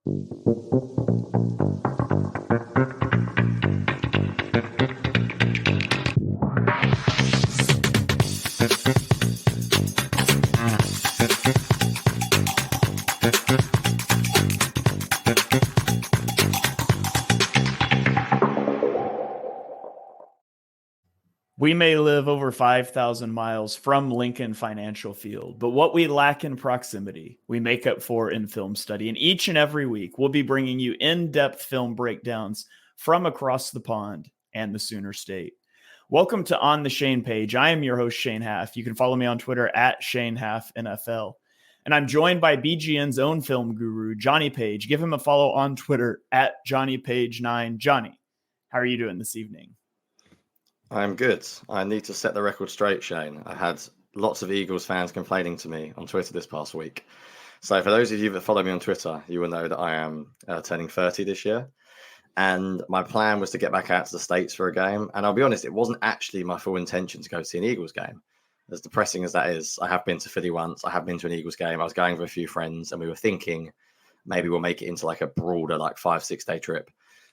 We may live over 5,000 miles from Lincoln Financial Field, but what we lack in proximity, we make up for in film study. And each and every week, we'll be bringing you in-depth film breakdowns from across the pond and the Sooner State. Welcome to On the Shane page. I am your host, Shane Haff. You can follow me on Twitter at ShaneHaffNFL. And I'm joined by BGN's own film guru, Jonny Page. Give him a follow on Twitter at JohnnyPage9. Jonny, how are you doing this evening? I'm good. I need to set the record straight, Shane. I had lots of Eagles fans complaining to me on Twitter this past week. So for those of you that follow me on Twitter, you will know that I am turning 30 this year. And my plan was to get back out to the States for a game. And I'll be honest, it wasn't actually my full intention to go see an Eagles game. As depressing as that is, I have been to Philly once. I have been to an Eagles game. I was going with a few friends and we were thinking maybe we'll make it into like a broader, like 5-6 day trip.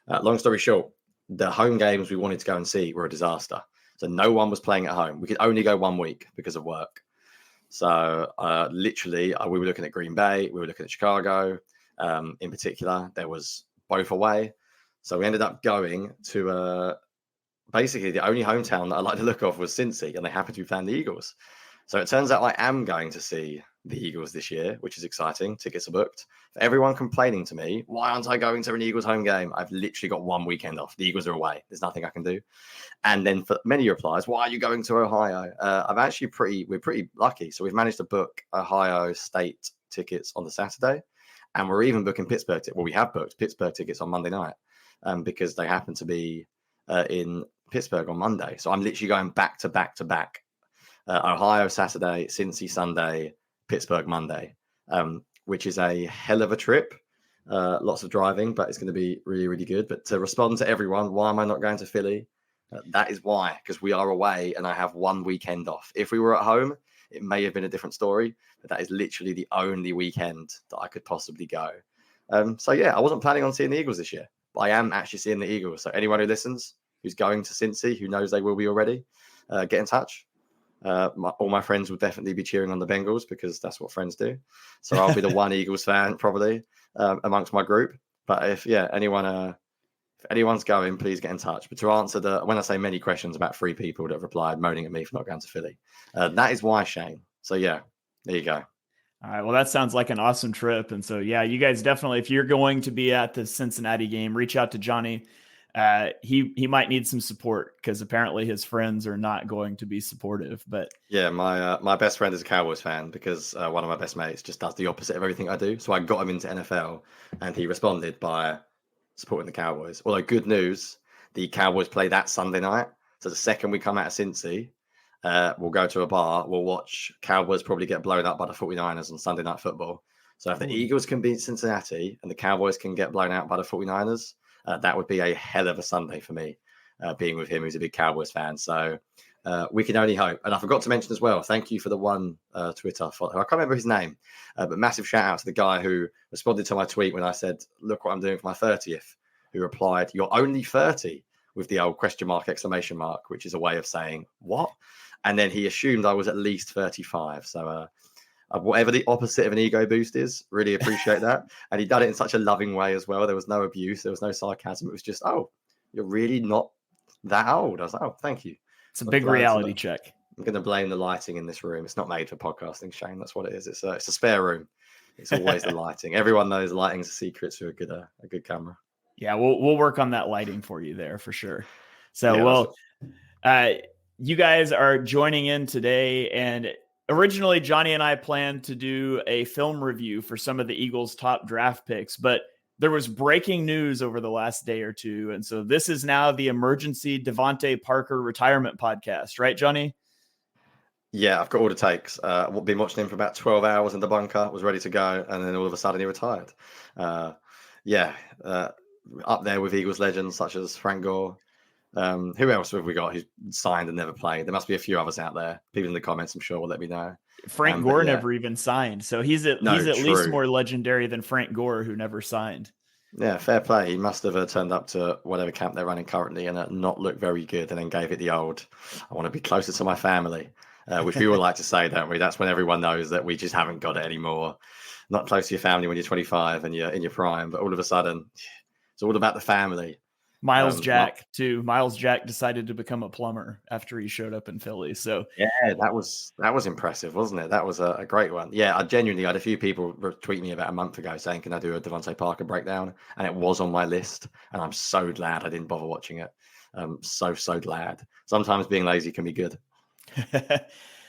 Long story short, the home games we wanted to go and see were a disaster. So no one was playing at home. We could only go 1 week because of work. So literally, we were looking at Green Bay. We were looking at Chicago. In particular, there was both away. So we ended up going to basically the only hometown that I like the look of was Cincy, and they happened to be playing the Eagles. So it turns out I am going to see the Eagles this year, which is exciting. Tickets are booked. For everyone complaining to me, why aren't I going to an Eagles home game? I've literally got 1 weekend off. The Eagles are away. There's nothing I can do. And then for many replies, why are you going to Ohio? We're pretty lucky. So we've managed to book Ohio State tickets on the Saturday. And we're even booking Pittsburgh. We have booked Pittsburgh tickets on Monday night because they happen to be in Pittsburgh on Monday. So I'm literally going back to back to back. Ohio Saturday, Cincy Sunday, Pittsburgh Monday, which is a hell of a trip. Lots of driving, but it's going to be really, really good. But to respond to everyone, why am I not going to Philly? That is why, because we are away and I have 1 weekend off. If we were at home, it may have been a different story, but that is literally the only weekend that I could possibly go. So yeah, I wasn't planning on seeing the Eagles this year, but I am actually seeing the Eagles. So anyone who listens, who's going to Cincy, who knows they will be already, get in touch. All my friends will definitely be cheering on the Bengals because that's what friends do. So I'll be the one Eagles fan probably amongst my group. But if anyone's going, please get in touch. But to answer when I say many questions about 3 people that have replied moaning at me for not going to Philly, that is why, Shane. So yeah, there you go. All right. Well, that sounds like an awesome trip. And so, yeah, you guys definitely, if you're going to be at the Cincinnati game, reach out to Jonny. He might need some support because apparently his friends are not going to be supportive. But yeah, my best friend is a Cowboys fan because one of my best mates just does the opposite of everything I do. So I got him into NFL, and he responded by supporting the Cowboys. Although good news, the Cowboys play that Sunday night. So the second we come out of Cincy, we'll go to a bar. We'll watch Cowboys probably get blown up by the 49ers on Sunday Night Football. So if the Eagles can beat Cincinnati and the Cowboys can get blown out by the 49ers, that would be a hell of a Sunday for me, being with him, who's a big Cowboys fan. So we can only hope. And I forgot to mention as well, thank you for the one Twitter follower. I can't remember his name, but massive shout out to the guy who responded to my tweet when I said, look what I'm doing for my 30th, who replied, you're only 30, with the old question mark, exclamation mark, which is a way of saying, what? And then he assumed I was at least 35. So whatever the opposite of an ego boost is, really appreciate that. And he done it in such a loving way as well. There was no abuse. There was no sarcasm. It was just, oh, you're really not that old. I was like, oh, thank you. It's a big reality check. I'm going to blame the lighting in this room. It's not made for podcasting, Shane. That's what it is. It's a spare room. It's always the lighting. Everyone knows lighting's a secret to a good camera. Yeah, we'll work on that lighting for you there for sure. So, yeah, you guys are joining in today, and originally Jonny and I planned to do a film review for some of the Eagles' top draft picks, but there was breaking news over the last day or two, and so this is now the emergency Devontae Parker retirement podcast, right, Jonny? Yeah, I've got all the takes. I've been watching him for about 12 hours in the bunker, was ready to go, and then all of a sudden he retired. Up there with Eagles legends such as Frank Gore. Who else have we got who's signed and never played? There must be a few others out there. People in the comments, I'm sure, will let me know. Frank But Gore yeah, never even signed. So he's at no, least true. more legendary than Frank Gore, who never signed. Yeah, fair play. He must have turned up to whatever camp they're running currently and not looked very good, and then gave it the old, I want to be closer to my family, which we all like to say, don't we? That's when everyone knows that we just haven't got it anymore. Not close to your family when you're 25 and you're in your prime, but all of a sudden, it's all about the family. Miles Jack, too. Miles Jack decided to become a plumber after he showed up in Philly. So yeah, that was impressive, wasn't it? That was a great one. Yeah, I genuinely had a few people tweet me about a month ago saying, "Can I do a Devontae Parker breakdown?" And it was on my list, and I'm so glad I didn't bother watching it. So glad. Sometimes being lazy can be good.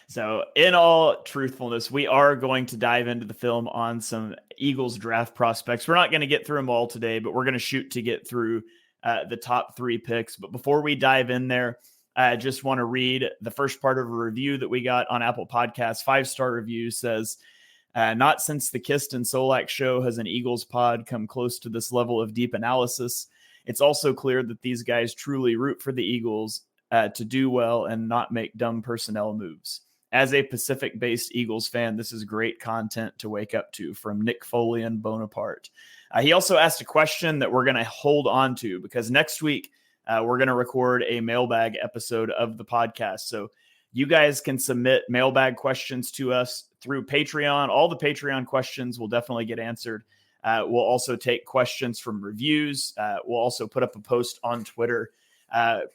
So, in all truthfulness, we are going to dive into the film on some Eagles draft prospects. We're not going to get through them all today, but we're going to shoot to get through the top 3 picks. But before we dive in there, I just want to read the first part of a review that we got on Apple Podcasts. 5-star review says, not since the Kist and Solak show has an Eagles pod come close to this level of deep analysis. It's also clear that these guys truly root for the Eagles to do well and not make dumb personnel moves. As a Pacific-based Eagles fan, this is great content to wake up to, from Nick Foley and Bonaparte. He also asked a question that we're going to hold on to, because next week we're going to record a mailbag episode of the podcast. So you guys can submit mailbag questions to us through Patreon. All the Patreon questions will definitely get answered. We'll also take questions from reviews. We'll also put up a post on Twitter.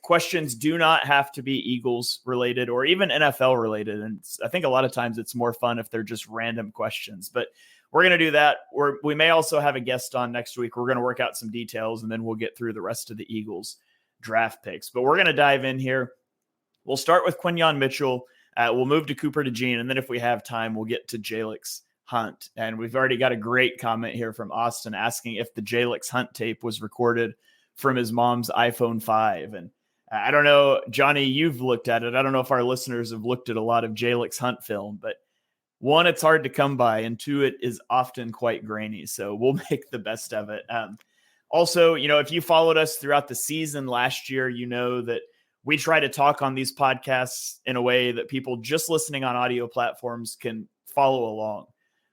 Questions do not have to be Eagles related or even NFL related. And I think a lot of times it's more fun if they're just random questions, but we're going to do that. We may also have a guest on next week. We're going to work out some details, and then we'll get through the rest of the Eagles draft picks. But we're going to dive in here. We'll start with Quinyon Mitchell. We'll move to Cooper DeJean, and then if we have time, we'll get to Jalyx Hunt. And we've already got a great comment here from Austin asking if the Jalyx Hunt tape was recorded from his mom's iPhone 5. And I don't know, Jonny, you've looked at it. I don't know if our listeners have looked at a lot of Jalyx Hunt film, but 1, it's hard to come by, and 2, it is often quite grainy. So we'll make the best of it. Also, if you followed us throughout the season last year, you know that we try to talk on these podcasts in a way that people just listening on audio platforms can follow along.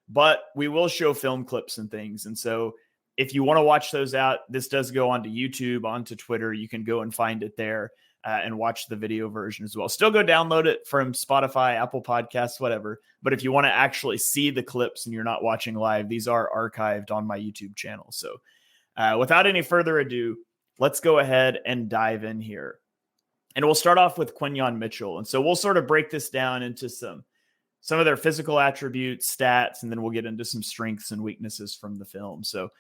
But we will show film clips and things. And so if you want to watch those out, this does go onto YouTube, onto Twitter. You can go and find it there and watch the video version as well. Still go download it from Spotify, Apple Podcasts, whatever. But if you want to actually see the clips and you're not watching live, these are archived on my YouTube channel. So without any further ado, let's go ahead and dive in here. And we'll start off with Quinyon Mitchell. And so we'll sort of break this down into some of their physical attributes, stats, and then we'll get into some strengths and weaknesses from the film. So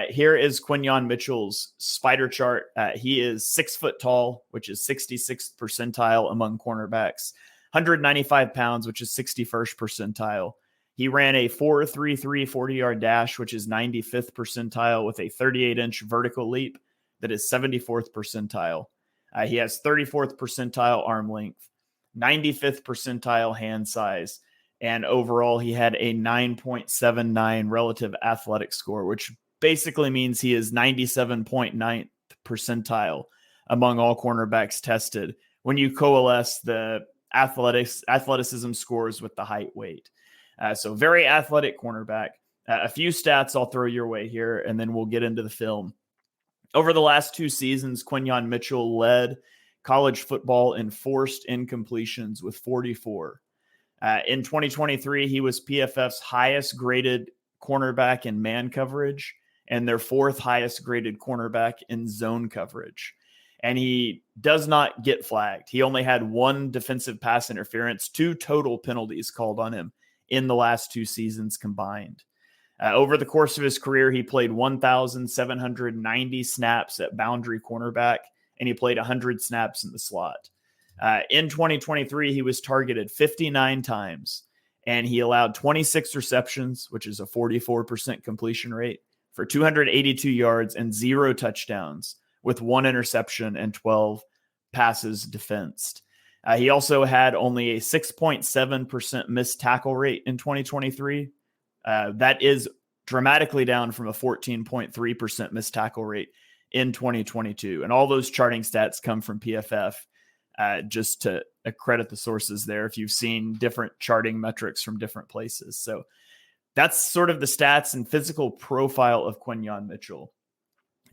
here is Quinyon Mitchell's spider chart. He is 6 foot tall, which is 66th percentile among cornerbacks, 195 pounds, which is 61st percentile. He ran a 4.33 40-yard dash, which is 95th percentile, with a 38-inch vertical leap that is 74th percentile. He has 34th percentile arm length, 95th percentile hand size, and overall he had a 9.79 relative athletic score, which basically means he is 97.9th percentile among all cornerbacks tested when you coalesce the athleticism scores with the height weight. So very athletic cornerback. A few stats I'll throw your way here, and then we'll get into the film. Over the last 2 seasons, Quinyon Mitchell led college football in forced incompletions with 44. In 2023, he was PFF's highest graded cornerback in man coverage and their 4th highest graded cornerback in zone coverage. And he does not get flagged. He only had 1 defensive pass interference, 2 total penalties called on him in the last 2 seasons combined. Over the course of his career, he played 1,790 snaps at boundary cornerback, and he played 100 snaps in the slot. In 2023, he was targeted 59 times, and he allowed 26 receptions, which is a 44% completion rate, for 282 yards and 0 touchdowns, with 1 interception and 12 passes defensed. He also had only a 6.7% missed tackle rate in 2023. That is dramatically down from a 14.3% missed tackle rate in 2022. And all those charting stats come from PFF, just to credit the sources there if you've seen different charting metrics from different places. So that's sort of the stats and physical profile of Quinyon Mitchell.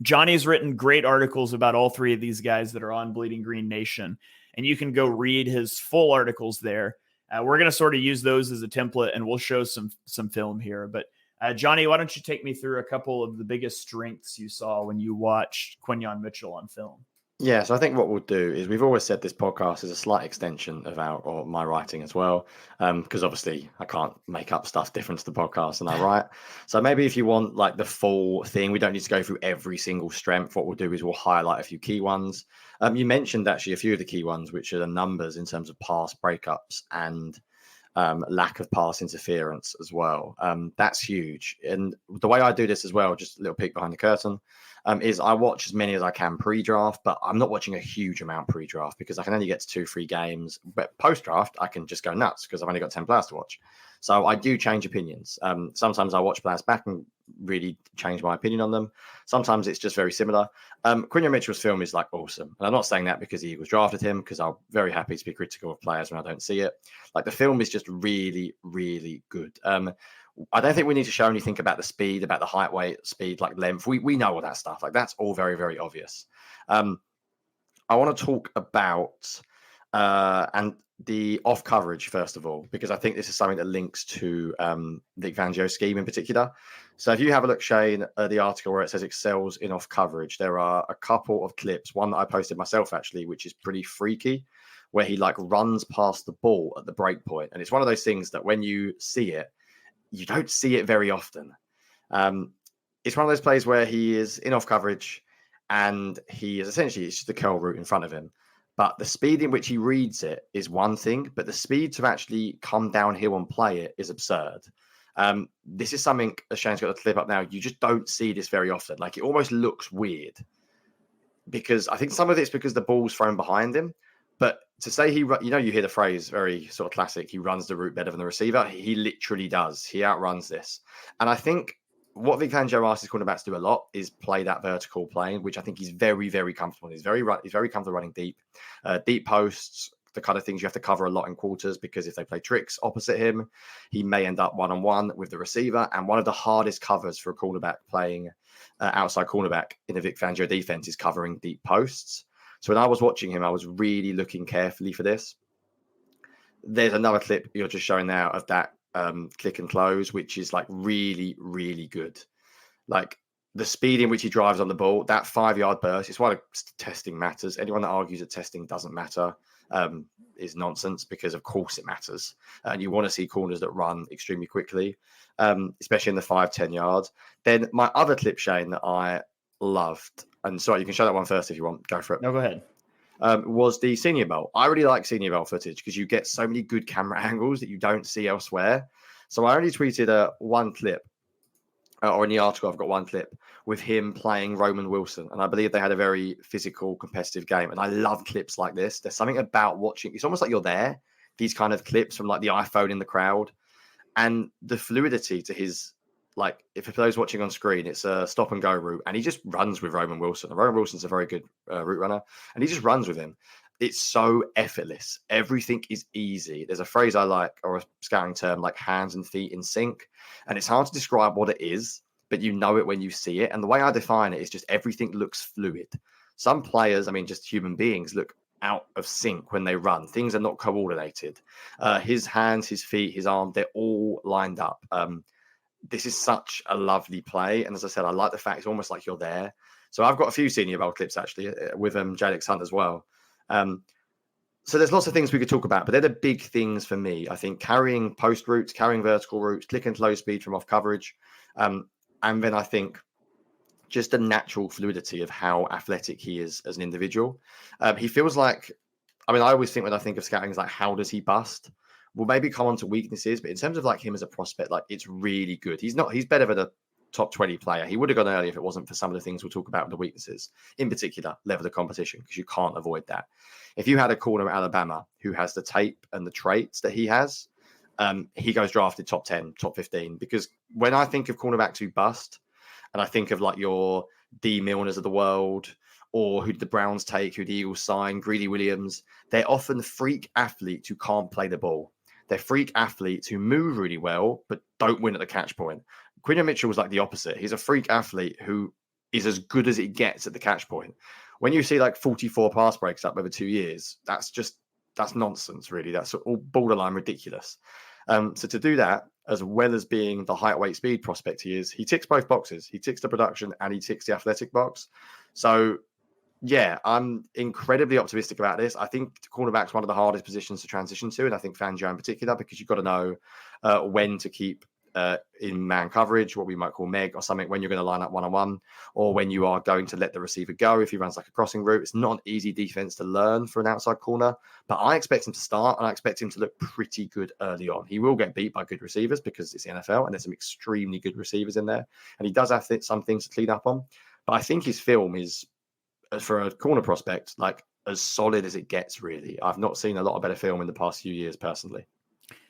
Jonny's written great articles about all three of these guys that are on Bleeding Green Nation, and you can go read his full articles there. We're going to sort of use those as a template, and we'll show some film here. But Jonny, why don't you take me through a couple of the biggest strengths you saw when you watched Quinyon Mitchell on film? Yeah, so I think what we'll do is we've always said this podcast is a slight extension of my writing as well, because obviously I can't make up stuff different to the podcast than I write. So maybe if you want like the full thing, we don't need to go through every single strength. What we'll do is we'll highlight a few key ones. You mentioned actually a few of the key ones, which are the numbers in terms of pass breakups and lack of pass interference as well. That's huge. And the way I do this as well, just a little peek behind the curtain, is I watch as many as I can pre-draft, but I'm not watching a huge amount pre-draft because I can only get to 2-3 games. But post-draft, I can just go nuts because I've only got 10 players to watch. So I do change opinions. Sometimes I watch players back and really change my opinion on them. Sometimes it's just very similar. Quinyon Mitchell's film is like awesome. And I'm not saying that because the Eagles drafted him, because I'm very happy to be critical of players when I don't see it. Like the film is just really, really good. I don't think we need to show anything about the speed, about the height, weight, speed, like length. We know all that stuff. Like that's all very, very obvious. I want to talk about and the off coverage first of all, because I think this is something that links to Vic Fangio's scheme in particular. So if you have a look, Shane, the article where it says excels in off coverage, there are a couple of clips. One that I posted myself actually, which is pretty freaky, where he like runs past the ball at the break point, and it's one of those things that when you see it, you don't see it very often. It's one of those plays where he is in off coverage and he is essentially, it's just the curl route in front of him. But the speed in which he reads it is one thing, but the speed to actually come downhill and play it is absurd. This is something, as Shane's got the clip up now, you just don't see this very often. Like it almost looks weird because I think some of it's because the ball's thrown behind him. But to say you hear the phrase very sort of classic, he runs the route better than the receiver. He literally does. He outruns this. And I think what Vic Fangio asks his cornerbacks to do a lot is play that vertical plane, which I think he's very, very comfortable in. He's very comfortable running deep. Deep posts, the kind of things you have to cover a lot in quarters, because if they play tricks opposite him, he may end up one-on-one with the receiver. And one of the hardest covers for a cornerback playing outside cornerback in the Vic Fangio defense is covering deep posts. So when I was watching him, I was really looking carefully for this. There's another clip you're just showing now of that click and close, which is like really, really good. Like the speed in which he drives on the ball, that 5-yard burst, it's why testing matters. Anyone that argues that testing doesn't matter is nonsense, because of course it matters. And you want to see corners that run extremely quickly, especially in the 5-10 yards. Then my other clip, Shane, that I loved, and sorry, you can show that one first if you want. Go for it. No, go ahead. Was the Senior Bowl. I really like Senior Bowl footage because you get so many good camera angles that you don't see elsewhere. So I only tweeted one clip, or in the article I've got one clip with him playing Roman Wilson. And I believe they had a very physical, competitive game. And I love clips like this. There's something about watching. It's almost like you're there. These kind of clips from like the iPhone in the crowd. And the fluidity to his, like, if a player's watching on screen, it's a stop and go route, and he just runs with Roman Wilson. And Roman Wilson's a very good route runner, and he just runs with him. It's so effortless. Everything is easy. There's a phrase I like, or a scouting term, like hands and feet in sync. And it's hard to describe what it is, but you know it when you see it. And the way I define it is just everything looks fluid. Some players, I mean, just human beings, look out of sync when they run. Things are not coordinated. His hands, his feet, his arm, they're all lined up. This is such a lovely play. And as I said, I like the fact it's almost like you're there. So I've got a few Senior Bowl clips actually with Jalyx Hunt as well. So there's lots of things we could talk about, but they're the big things for me. I think carrying post routes, carrying vertical routes, click and close speed from off coverage. And then I think just the natural fluidity of how athletic he is as an individual. He feels like, I mean, I always think when I think of scouting is like, how does he bust? We'll maybe come on to weaknesses, but in terms of like him as a prospect, like it's really good. He's better than a top 20 player. He would have gone early if it wasn't for some of the things we'll talk about with the weaknesses, in particular, level of competition, because you can't avoid that. If you had a corner at Alabama who has the tape and the traits that he has, he goes drafted top 10, top 15, because when I think of cornerbacks who bust, And I think of like your D Milners of the world, or who did the Browns take, who the Eagles signed, Greedy Williams. They're often freak athletes who can't play the ball. They're freak athletes who move really well, but don't win at the catch point. Quinyon Mitchell was like the opposite. He's a freak athlete who is as good as it gets at the catch point. When you see like 44 pass breaks up over 2 years, that's nonsense, really. That's all borderline ridiculous. So to do that, as well as being the height, weight, speed prospect he ticks both boxes. He ticks the production and he ticks the athletic box. So yeah, I'm incredibly optimistic about this. I think cornerback's one of the hardest positions to transition to, and I think Fangio in particular, because you've got to know when to keep in man coverage, what we might call Meg or something, when you're going to line up one-on-one, or when you are going to let the receiver go if he runs like a crossing route. It's not an easy defense to learn for an outside corner, but I expect him to start, and I expect him to look pretty good early on. He will get beat by good receivers because it's the NFL, and there's some extremely good receivers in there, and he does have some things to clean up on. But I think his film is, for a corner prospect, like as solid as it gets, really. I've not seen a lot of better film in the past few years, personally.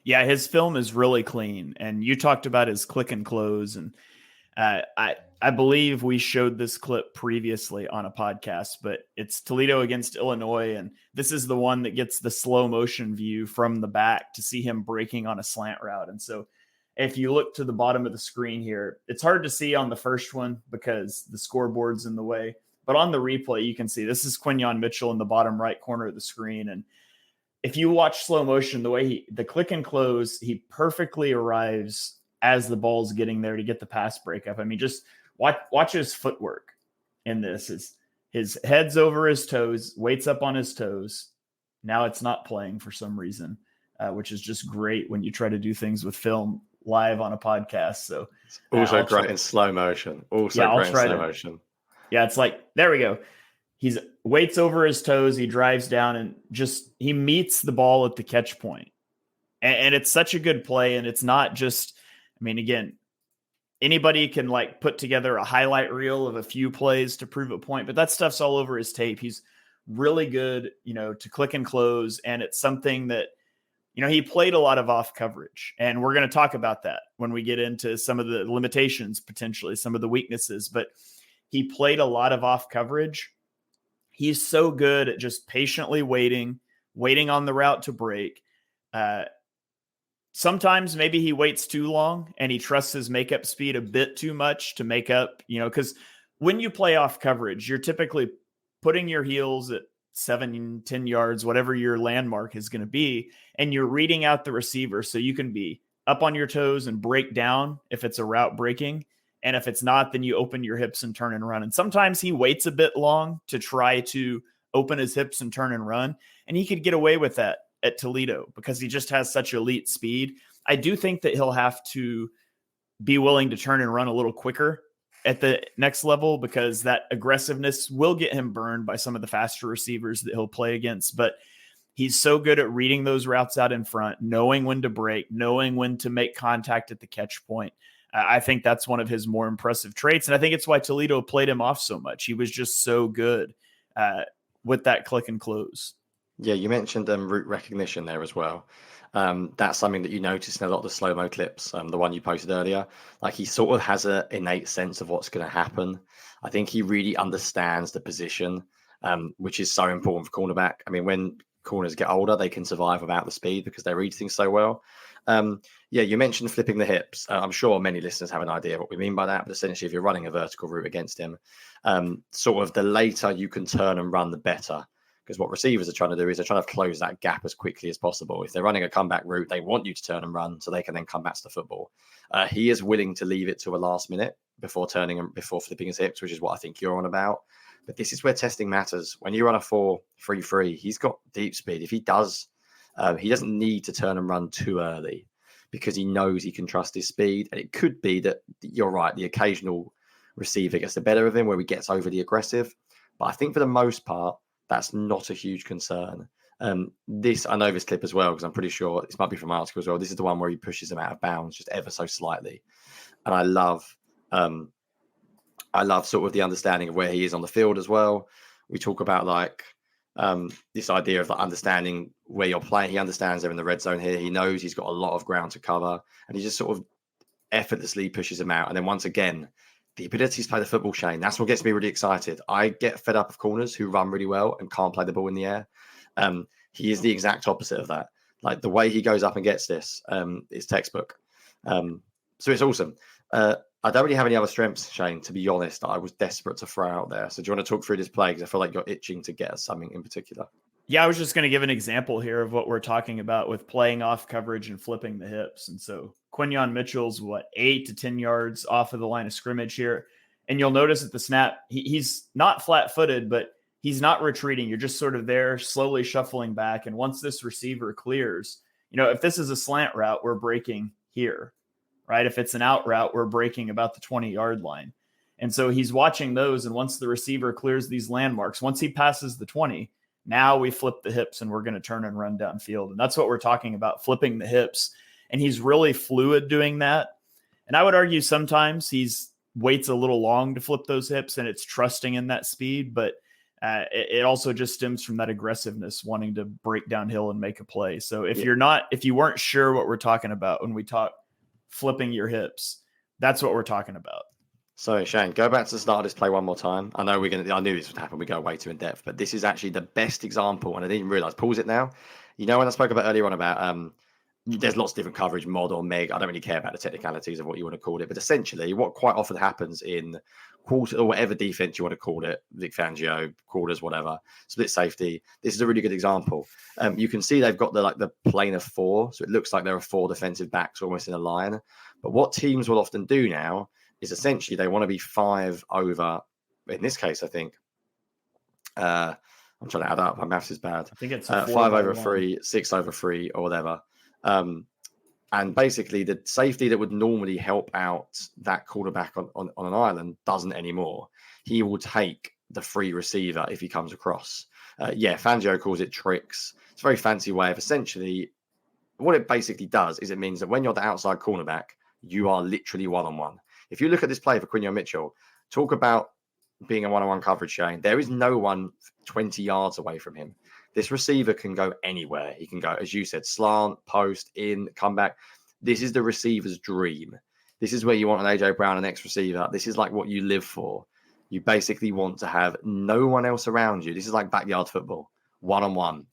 Yeah, his film is really clean. And you talked about his click and close. And I believe we showed this clip previously on a podcast, but it's Toledo against Illinois. And this is the one that gets the slow motion view from the back to see him breaking on a slant route. And so if you look to the bottom of the screen here, it's hard to see on the first one because the scoreboard's in the way. But on the replay, you can see this is Quinyon Mitchell in the bottom right corner of the screen. And if you watch slow motion, the way the click and close, he perfectly arrives as the ball's getting there to get the pass breakup. I mean, just watch his footwork in this. His head's over his toes, weights up on his toes. Now it's not playing for some reason, which is just great when you try to do things with film live on a podcast. So it's also great in slow motion. Motion. Yeah, it's like, there we go. He's weights over his toes. He drives down and he meets the ball at the catch point. And it's such a good play. And it's not just, I mean, again, anybody can like put together a highlight reel of a few plays to prove a point, but that stuff's all over his tape. He's really good, to click and close. And it's something that, he played a lot of off coverage, and we're going to talk about that when we get into some of the limitations, potentially some of the weaknesses, but he played a lot of off coverage. He's so good at just patiently waiting on the route to break. Sometimes maybe he waits too long and he trusts his makeup speed a bit too much to make up, because when you play off coverage, you're typically putting your heels at 7-10 yards, whatever your landmark is going to be, and you're reading out the receiver so you can be up on your toes and break down if it's a route breaking. And if it's not, then you open your hips and turn and run. And sometimes he waits a bit long to try to open his hips and turn and run. And he could get away with that at Toledo because he just has such elite speed. I do think that he'll have to be willing to turn and run a little quicker at the next level, because that aggressiveness will get him burned by some of the faster receivers that he'll play against. But he's so good at reading those routes out in front, knowing when to break, knowing when to make contact at the catch point. I think that's one of his more impressive traits. And I think it's why Toledo played him off so much. He was just so good with that click and close. Yeah, you mentioned route recognition there as well. That's something that you notice in a lot of the slow-mo clips, the one you posted earlier. Like, he sort of has an innate sense of what's going to happen. I think he really understands the position, which is so important for cornerback. I mean, when corners get older, they can survive without the speed because they read things so well. Yeah, you mentioned flipping the hips. I'm sure many listeners have an idea what we mean by that, but essentially if you're running a vertical route against him, sort of the later you can turn and run, the better. Because what receivers are trying to do is they're trying to close that gap as quickly as possible. If they're running a comeback route, they want you to turn and run so they can then come back to the football. He is willing to leave it to a last minute before flipping his hips, which is what I think you're on about. But this is where testing matters. When you run a 4.33, he's got deep speed. If he does, he doesn't need to turn and run too early because he knows he can trust his speed. And it could be that you're right, the occasional receiver gets the better of him where he gets overly aggressive. But I think for the most part, that's not a huge concern. I know this clip as well, because I'm pretty sure this might be from my article as well. This is the one where he pushes him out of bounds just ever so slightly. And I love sort of the understanding of where he is on the field as well. We talk about this idea of understanding where you're playing. He understands they're in the red zone here. He knows he's got a lot of ground to cover, and he just sort of effortlessly pushes him out. And then once again, the ability to play the football, Shane, that's what gets me really excited. I get fed up of corners who run really well and can't play the ball in the air. He is the exact opposite of that. Like the way he goes up and gets this is textbook. So it's awesome. I don't really have any other strengths, Shane, to be honest, that I was desperate to throw out there. So do you want to talk through this play? Because I feel like you're itching to get us something in particular. Yeah, I was just going to give an example here of what we're talking about with playing off coverage and flipping the hips. And so Quinyon Mitchell's 8 to 10 yards off of the line of scrimmage here. And you'll notice at the snap, he's not flat footed, but he's not retreating. You're just sort of there slowly shuffling back. And once this receiver clears, if this is a slant route, we're breaking here, right? If it's an out route, we're breaking about the 20-yard line. And so he's watching those. And once the receiver clears these landmarks, once he passes the 20, now we flip the hips and we're going to turn and run downfield. And that's what we're talking about, flipping the hips. And he's really fluid doing that. And I would argue sometimes he's waits a little long to flip those hips and it's trusting in that speed. But it also just stems from that aggressiveness, wanting to break downhill and make a play. So if you weren't sure what we're talking about when we talk flipping your hips, that's what we're talking about. So, Shane, go back to the start of this play one more time. I knew this would happen. We go way too in depth, but this is actually the best example. And I didn't realize, pause it now. When I spoke about earlier on about, there's lots of different coverage, mod or meg. I don't really care about the technicalities of what you want to call it. But essentially, what quite often happens in quarter or whatever defense you want to call it, Vic Fangio, quarters, whatever, split safety. This is a really good example. You can see they've got the plane of 4. So it looks like there are 4 defensive backs almost in a line. But what teams will often do now is essentially they want to be 5 over, in this case, I think, I'm trying to add up, my maths is bad. I think it's 5 over 3, 6 over 3 or whatever. And basically the safety that would normally help out that quarterback on an island doesn't anymore. He will take the free receiver if he comes across. Fangio calls it tricks. It's a very fancy way of essentially, what it basically does is it means that when you're the outside cornerback, you are literally one-on-one. If you look at this play for Quinyon Mitchell, talk about being a one-on-one coverage, Shane. There is no one 20 yards away from him. This receiver can go anywhere. He can go, as you said, slant, post, in, come back. This is the receiver's dream. This is where you want an AJ Brown, an ex-receiver. This is like what you live for. You basically want to have no one else around you. This is like backyard football, one-on-one.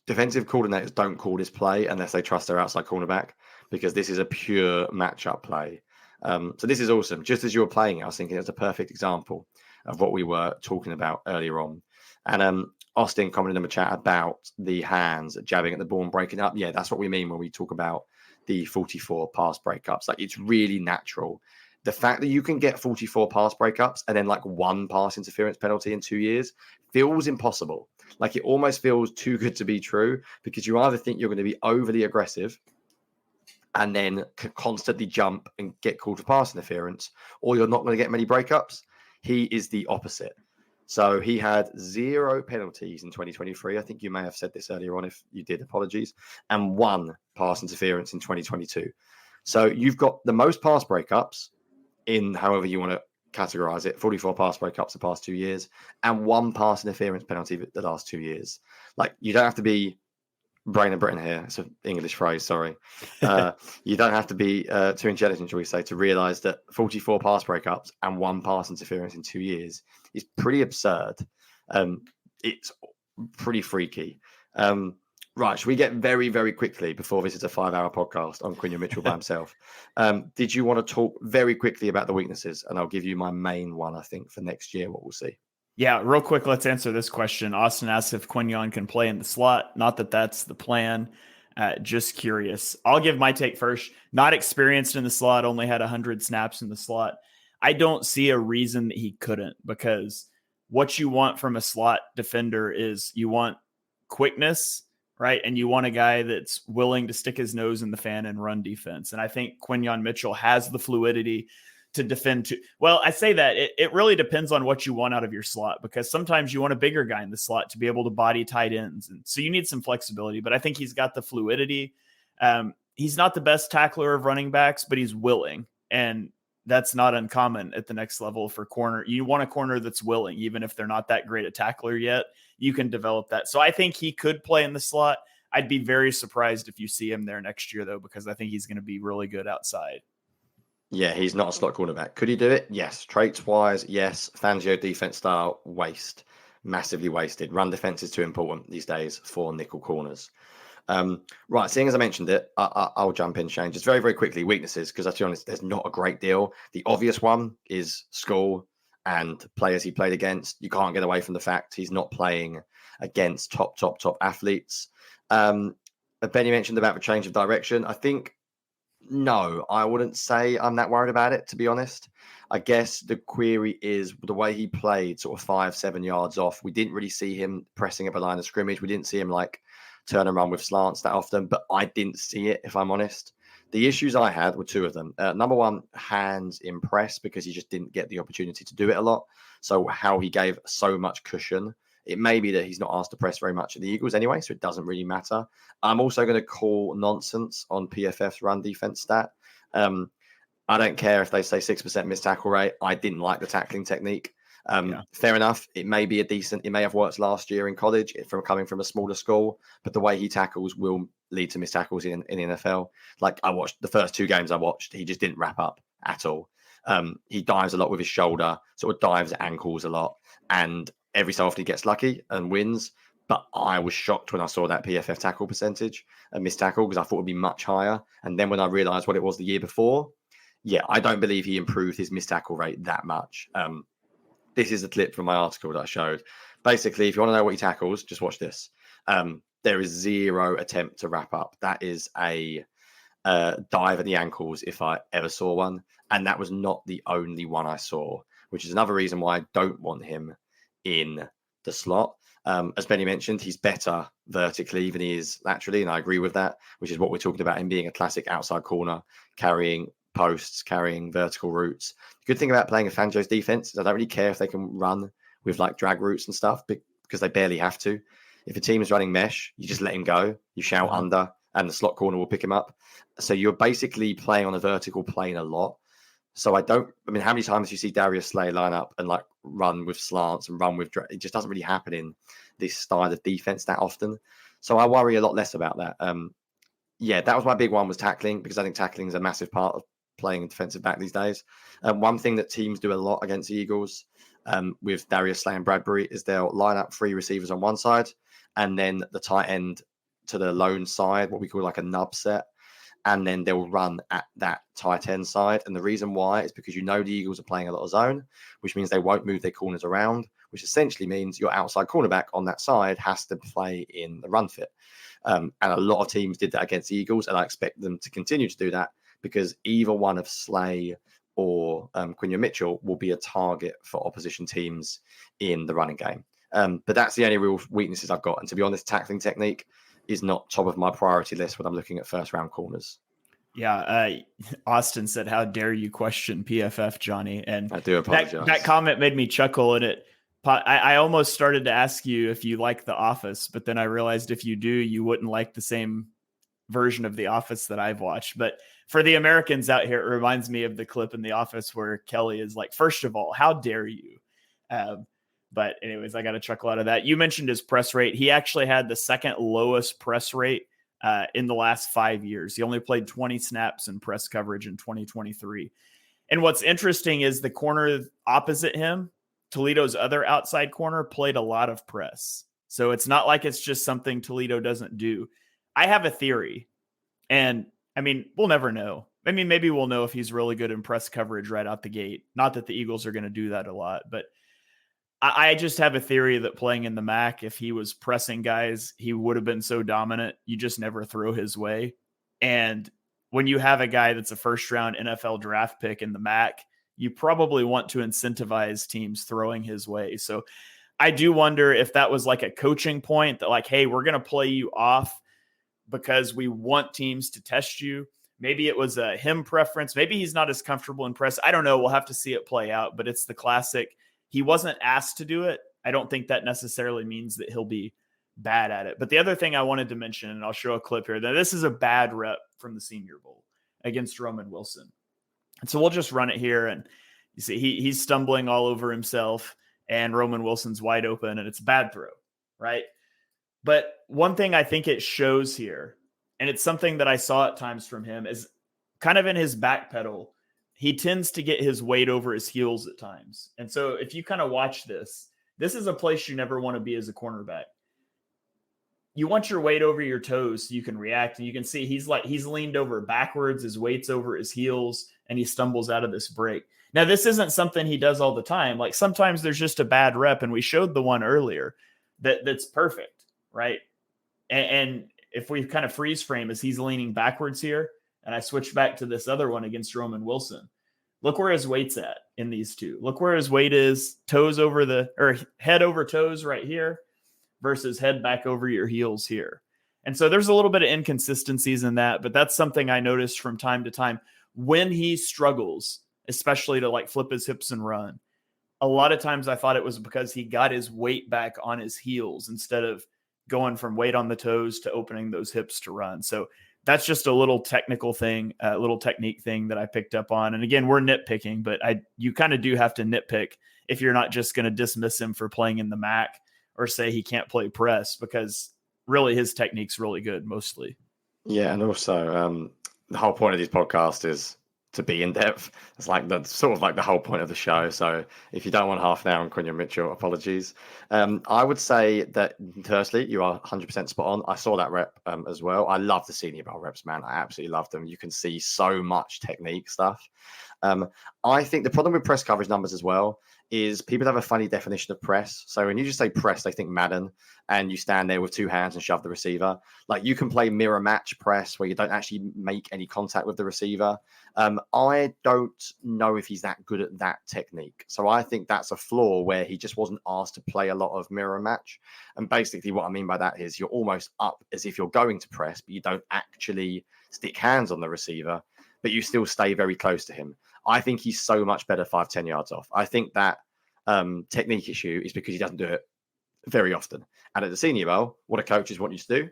Defensive coordinators don't call this play unless they trust their outside cornerback, because this is a pure matchup play. So this is awesome. Just as you were playing it, I was thinking it's a perfect example of what we were talking about earlier on. And Austin commented in the chat about the hands jabbing at the ball and breaking up. Yeah, that's what we mean when we talk about the 44 pass breakups. Like, it's really natural. The fact that you can get 44 pass breakups and then like 1 pass interference penalty in 2 years feels impossible. Like, it almost feels too good to be true, because you either think you're going to be overly aggressive and then constantly jump and get called for pass interference, or you're not going to get many breakups. He is the opposite. So he had 0 penalties in 2023. I think you may have said this earlier on. If you did, apologies. And 1 pass interference in 2022. So you've got the most pass breakups in however you want to categorize it, 44 pass breakups the past 2 years, and 1 pass interference penalty the last 2 years. Like, you don't have to be brain of Britain here. It's an English phrase, sorry. You don't have to be too intelligent, shall we say, to realize that 44 pass breakups and 1 pass interference in 2 years is pretty absurd. It's pretty freaky. Right, should we get very, very quickly, before this is a 5-hour podcast on Quinyon Mitchell by himself? Did you want to talk very quickly about the weaknesses? And I'll give you my main one, I think, for next year, what we'll see. Yeah, real quick, let's answer this question. Austin asks if Quinyon can play in the slot. Not that that's the plan. Just curious. I'll give my take first. Not experienced in the slot, only had 100 snaps in the slot. I don't see a reason that he couldn't, because what you want from a slot defender is you want quickness, right? And you want a guy that's willing to stick his nose in the fan and run defense. And I think Quinyon Mitchell has the fluidity to defend to. Well, I say that it really depends on what you want out of your slot, because sometimes you want a bigger guy in the slot to be able to body tight ends. And so you need some flexibility, but I think he's got the fluidity. He's not the best tackler of running backs, but he's willing. And that's not uncommon at the next level for corner. You want a corner that's willing, even if they're not that great a tackler yet, you can develop that. So I think he could play in the slot. I'd be very surprised if you see him there next year, though, because I think he's going to be really good outside. Yeah, he's not a slot cornerback. Could he do it? Yes. Traits wise, yes. Fangio defense style, waste. Massively wasted. Run defense is too important these days for nickel corners. Right, seeing as I mentioned it, I'll jump in, Shane. Just very, very quickly, weaknesses, because to be honest, there's not a great deal. The obvious one is school and players he played against. You can't get away from the fact he's not playing against top athletes. Benny mentioned about the change of direction. I think, no, I wouldn't say I'm that worried about it, to be honest. I guess the query is the way he played sort of 5-7 yards off. We didn't really see him pressing up a line of scrimmage. We didn't see him like turn and run with slants that often, but I didn't see it, if I'm honest. The issues I had were two of them. Number one, hands in press, because he just didn't get the opportunity to do it a lot. So how he gave so much cushion. It may be that he's not asked to press very much at the Eagles anyway, so it doesn't really matter. I'm also going to call nonsense on PFF's run defense stat. I don't care if they say 6% missed tackle rate. I didn't like the tackling technique. Fair enough. It may be it may have worked last year in college from coming from a smaller school, but the way he tackles will lead to missed tackles in the NFL. Like I watched the first two games I watched, he just didn't wrap up at all. He dives a lot with his shoulder, sort of dives at ankles a lot. And every so often he gets lucky and wins. But I was shocked when I saw that PFF tackle percentage and missed tackle, because I thought it would be much higher. And then when I realized what it was the year before, yeah, I don't believe he improved his missed tackle rate that much. This is a clip from my article that I showed. Basically, if you want to know what he tackles, just watch this. There is zero attempt to wrap up. That is a dive at the ankles if I ever saw one. And that was not the only one I saw, which is another reason why I don't want him in the slot. As Benny mentioned, he's better vertically than he is laterally, and I agree with that, which is what we're talking about, him being a classic outside corner, carrying posts, carrying vertical routes. The good thing about playing a Fangio's defense is I don't really care if they can run with like drag routes and stuff, because they barely have to. If a team is running mesh, you just let him go, you shout under, and the slot corner will pick him up. So you're basically playing on a vertical plane a lot. So how many times do you see Darius Slay line up and like run with slants and run with it just doesn't really happen in this style of defense that often. So I worry a lot less about that. That was my big one, was tackling, because I think tackling is a massive part of playing defensive back these days. One thing that teams do a lot against the Eagles with Darius Slay and Bradbury is they'll line up three receivers on one side and then the tight end to the lone side, what we call like a nub set. And then they'll run at that tight end side. And the reason why is because the Eagles are playing a lot of zone, which means they won't move their corners around, which essentially means your outside cornerback on that side has to play in the run fit. And a lot of teams did that against the Eagles, and I expect them to continue to do that, because either one of Slay or Quinyon Mitchell will be a target for opposition teams in the running game. But that's the only real weaknesses I've got. And to be honest, tackling technique is not top of my priority list when I'm looking at first round corners. Yeah. Austin said, "How dare you question PFF, Jonny?" And I do apologize. That comment made me chuckle, and I almost started to ask you if you like The Office, but then I realized if you do, you wouldn't like the same version of The Office that I've watched. But for the Americans out here, it reminds me of the clip in The Office where Kelly is like, "First of all, how dare you?" But anyways, I got a chuckle out of that. You mentioned his press rate. He actually had the second lowest press rate in the last 5 years. He only played 20 snaps in press coverage in 2023. And what's interesting is the corner opposite him, Toledo's other outside corner, played a lot of press. So it's not like it's just something Toledo doesn't do. I have a theory, and we'll never know. Maybe we'll know if he's really good in press coverage right out the gate. Not that the Eagles are going to do that a lot, but I just have a theory that playing in the MAC, if he was pressing guys, he would have been so dominant. You just never throw his way. And when you have a guy that's a first round NFL draft pick in the MAC, you probably want to incentivize teams throwing his way. So I do wonder if that was like a coaching point that like, hey, we're going to play you off because we want teams to test you. Maybe it was a him preference. Maybe he's not as comfortable in press. I don't know. We'll have to see it play out, but it's the classic. He wasn't asked to do it. I don't think that necessarily means that he'll be bad at it. But the other thing I wanted to mention, and I'll show a clip here, that this is a bad rep from the Senior Bowl against Roman Wilson. And so we'll just run it here. And you see he's stumbling all over himself, and Roman Wilson's wide open, and it's a bad throw, right? But one thing I think it shows here, and it's something that I saw at times from him, is kind of in his back pedal, he tends to get his weight over his heels at times. And so if you kind of watch this is a place you never want to be as a cornerback. You want your weight over your toes so you can react. And you can see he's leaned over backwards, his weight's over his heels, and he stumbles out of this break. Now, this isn't something he does all the time. Like sometimes there's just a bad rep, and we showed the one earlier that's perfect, right? And if we kind of freeze frame as he's leaning backwards here, and I switch back to this other one against Roman Wilson, look where his weight's at in these two. Look where his weight is, head over toes right here versus head back over your heels here. And so there's a little bit of inconsistencies in that, but that's something I noticed from time to time when he struggles, especially to like flip his hips and run. A lot of times I thought it was because he got his weight back on his heels instead of going from weight on the toes to opening those hips to run. So that's just a little technical thing, a little technique thing that I picked up on. And again, we're nitpicking, but you kind of do have to nitpick if you're not just going to dismiss him for playing in the MAC or say he can't play press, because really his technique's really good mostly. Yeah, and also the whole point of these podcasts is to be in depth. It's like the whole point of the show. So if you don't want half an hour on Quinyon Mitchell, apologies. I would say that firstly, you are 100% spot on. I saw that rep as well. I love the senior bowl reps, man. I absolutely love them. You can see so much technique stuff. I think the problem with press coverage numbers as well is people have a funny definition of press. So when you just say press, they think Madden, and you stand there with two hands and shove the receiver. Like you can play mirror match press where you don't actually make any contact with the receiver. I don't know if he's that good at that technique. So I think that's a flaw where he just wasn't asked to play a lot of mirror match. And basically what I mean by that is you're almost up as if you're going to press, but you don't actually stick hands on the receiver, but you still stay very close to him. I think he's so much better 5-10 yards off. I think that technique issue is because he doesn't do it very often. And at the Senior Bowl, what do coaches want you to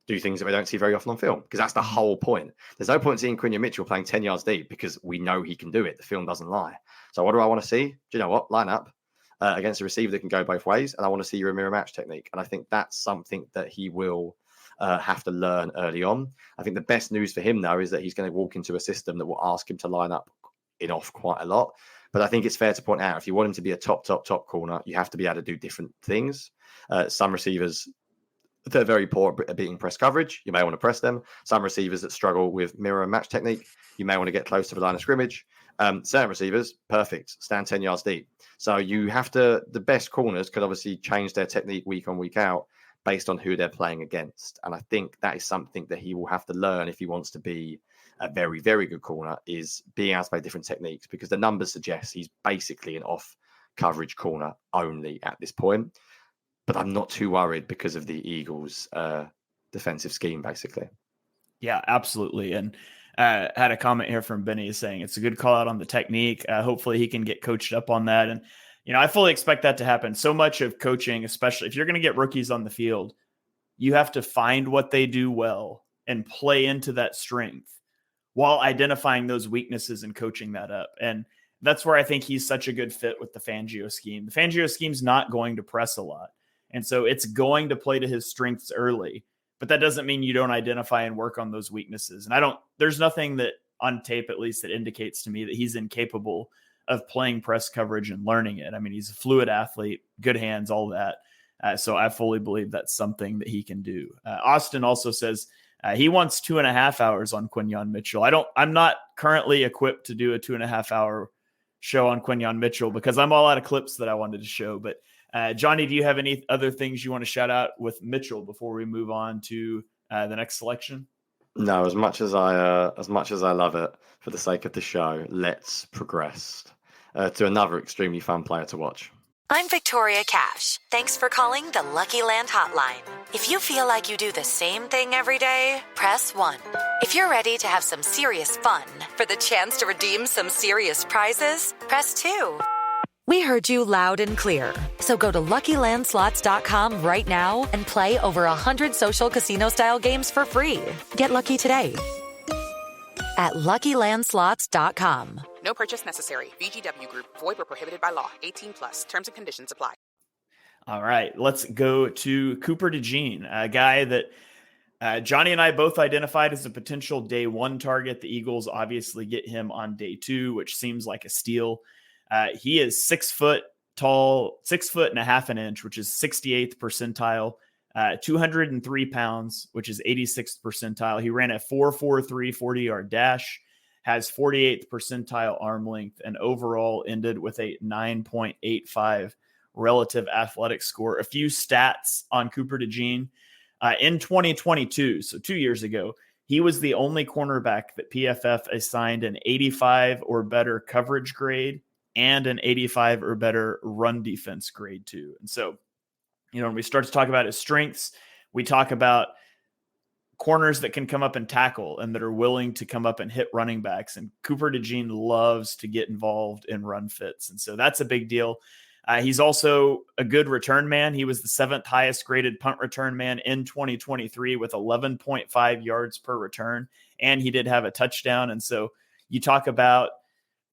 do things that we don't see very often on film, because that's the whole point. There's no point seeing Quinyon Mitchell playing 10 yards deep because we know he can do it. The film doesn't lie. So what do I want to see? Do you know what? Line up against a receiver that can go both ways, and I want to see your mirror match technique. And I think that's something that he will have to learn early on. I think the best news for him, though, is that he's going to walk into a system that will ask him to line up in off quite a lot. But I think it's fair to point out, if you want him to be a top corner, you have to be able to do different things. Some receivers, they're very poor at beating press coverage. You may want to press them. Some receivers that struggle with mirror and match technique, you may want to get close to the line of scrimmage. Certain receivers, perfect, stand 10 yards deep. So you have to, the best corners could obviously change their technique week on, week out based on who they're playing against. And I think that is something that he will have to learn if he wants to be a very, very good corner, is being able to play different techniques, because the numbers suggest he's basically an off coverage corner only at this point. But I'm not too worried because of the Eagles' defensive scheme, basically. Yeah, absolutely. And had a comment here from Benny saying it's a good call out on the technique. Hopefully he can get coached up on that. And, I fully expect that to happen. So much of coaching, especially if you're going to get rookies on the field, you have to find what they do well and play into that strength while identifying those weaknesses and coaching that up. And that's where I think he's such a good fit with the Fangio scheme. The Fangio scheme's not going to press a lot. And so it's going to play to his strengths early, but that doesn't mean you don't identify and work on those weaknesses. And there's nothing that on tape, at least, that indicates to me that he's incapable of playing press coverage and learning it. I mean, he's a fluid athlete, good hands, all that. So I fully believe that's something that he can do. Austin also says, he wants 2.5 hours on Quinyon Mitchell. I'm not currently equipped to do a 2.5 hour show on Quinyon Mitchell because I'm all out of clips that I wanted to show. But Jonny, do you have any other things you want to shout out with Mitchell before we move on to the next selection? No, as much as I love it, for the sake of the show, let's progress to another extremely fun player to watch. I'm Victoria Cash. Thanks for calling the Lucky Land Hotline. If you feel like you do the same thing every day, press 1. If you're ready to have some serious fun for the chance to redeem some serious prizes, press 2. We heard you loud and clear. So go to LuckyLandSlots.com right now and play over 100 social casino-style games for free. Get lucky today at LuckyLandSlots.com. No purchase necessary. VGW Group. Void where prohibited by law. 18+. Terms and conditions apply. All right, let's go to Cooper DeJean, a guy that Jonny and I both identified as a potential day 1 target. The Eagles obviously get him on day 2, which seems like a steal. He is 6 foot tall, 6 foot and a half an inch, which is 68th percentile, 203 pounds, which is 86th percentile. He ran a 4.43 40-yard dash, has 48th percentile arm length, and overall ended with a 9.85 relative athletic score. A few stats on Cooper DeJean. In 2022, so 2 years ago, he was the only cornerback that PFF assigned an 85 or better coverage grade and an 85 or better run defense grade to. And so, when we start to talk about his strengths, we talk about corners that can come up and tackle and that are willing to come up and hit running backs. And Cooper DeJean loves to get involved in run fits. And so that's a big deal. He's also a good return man. He was the 7th highest graded punt return man in 2023 with 11.5 yards per return. And he did have a touchdown. And so you talk about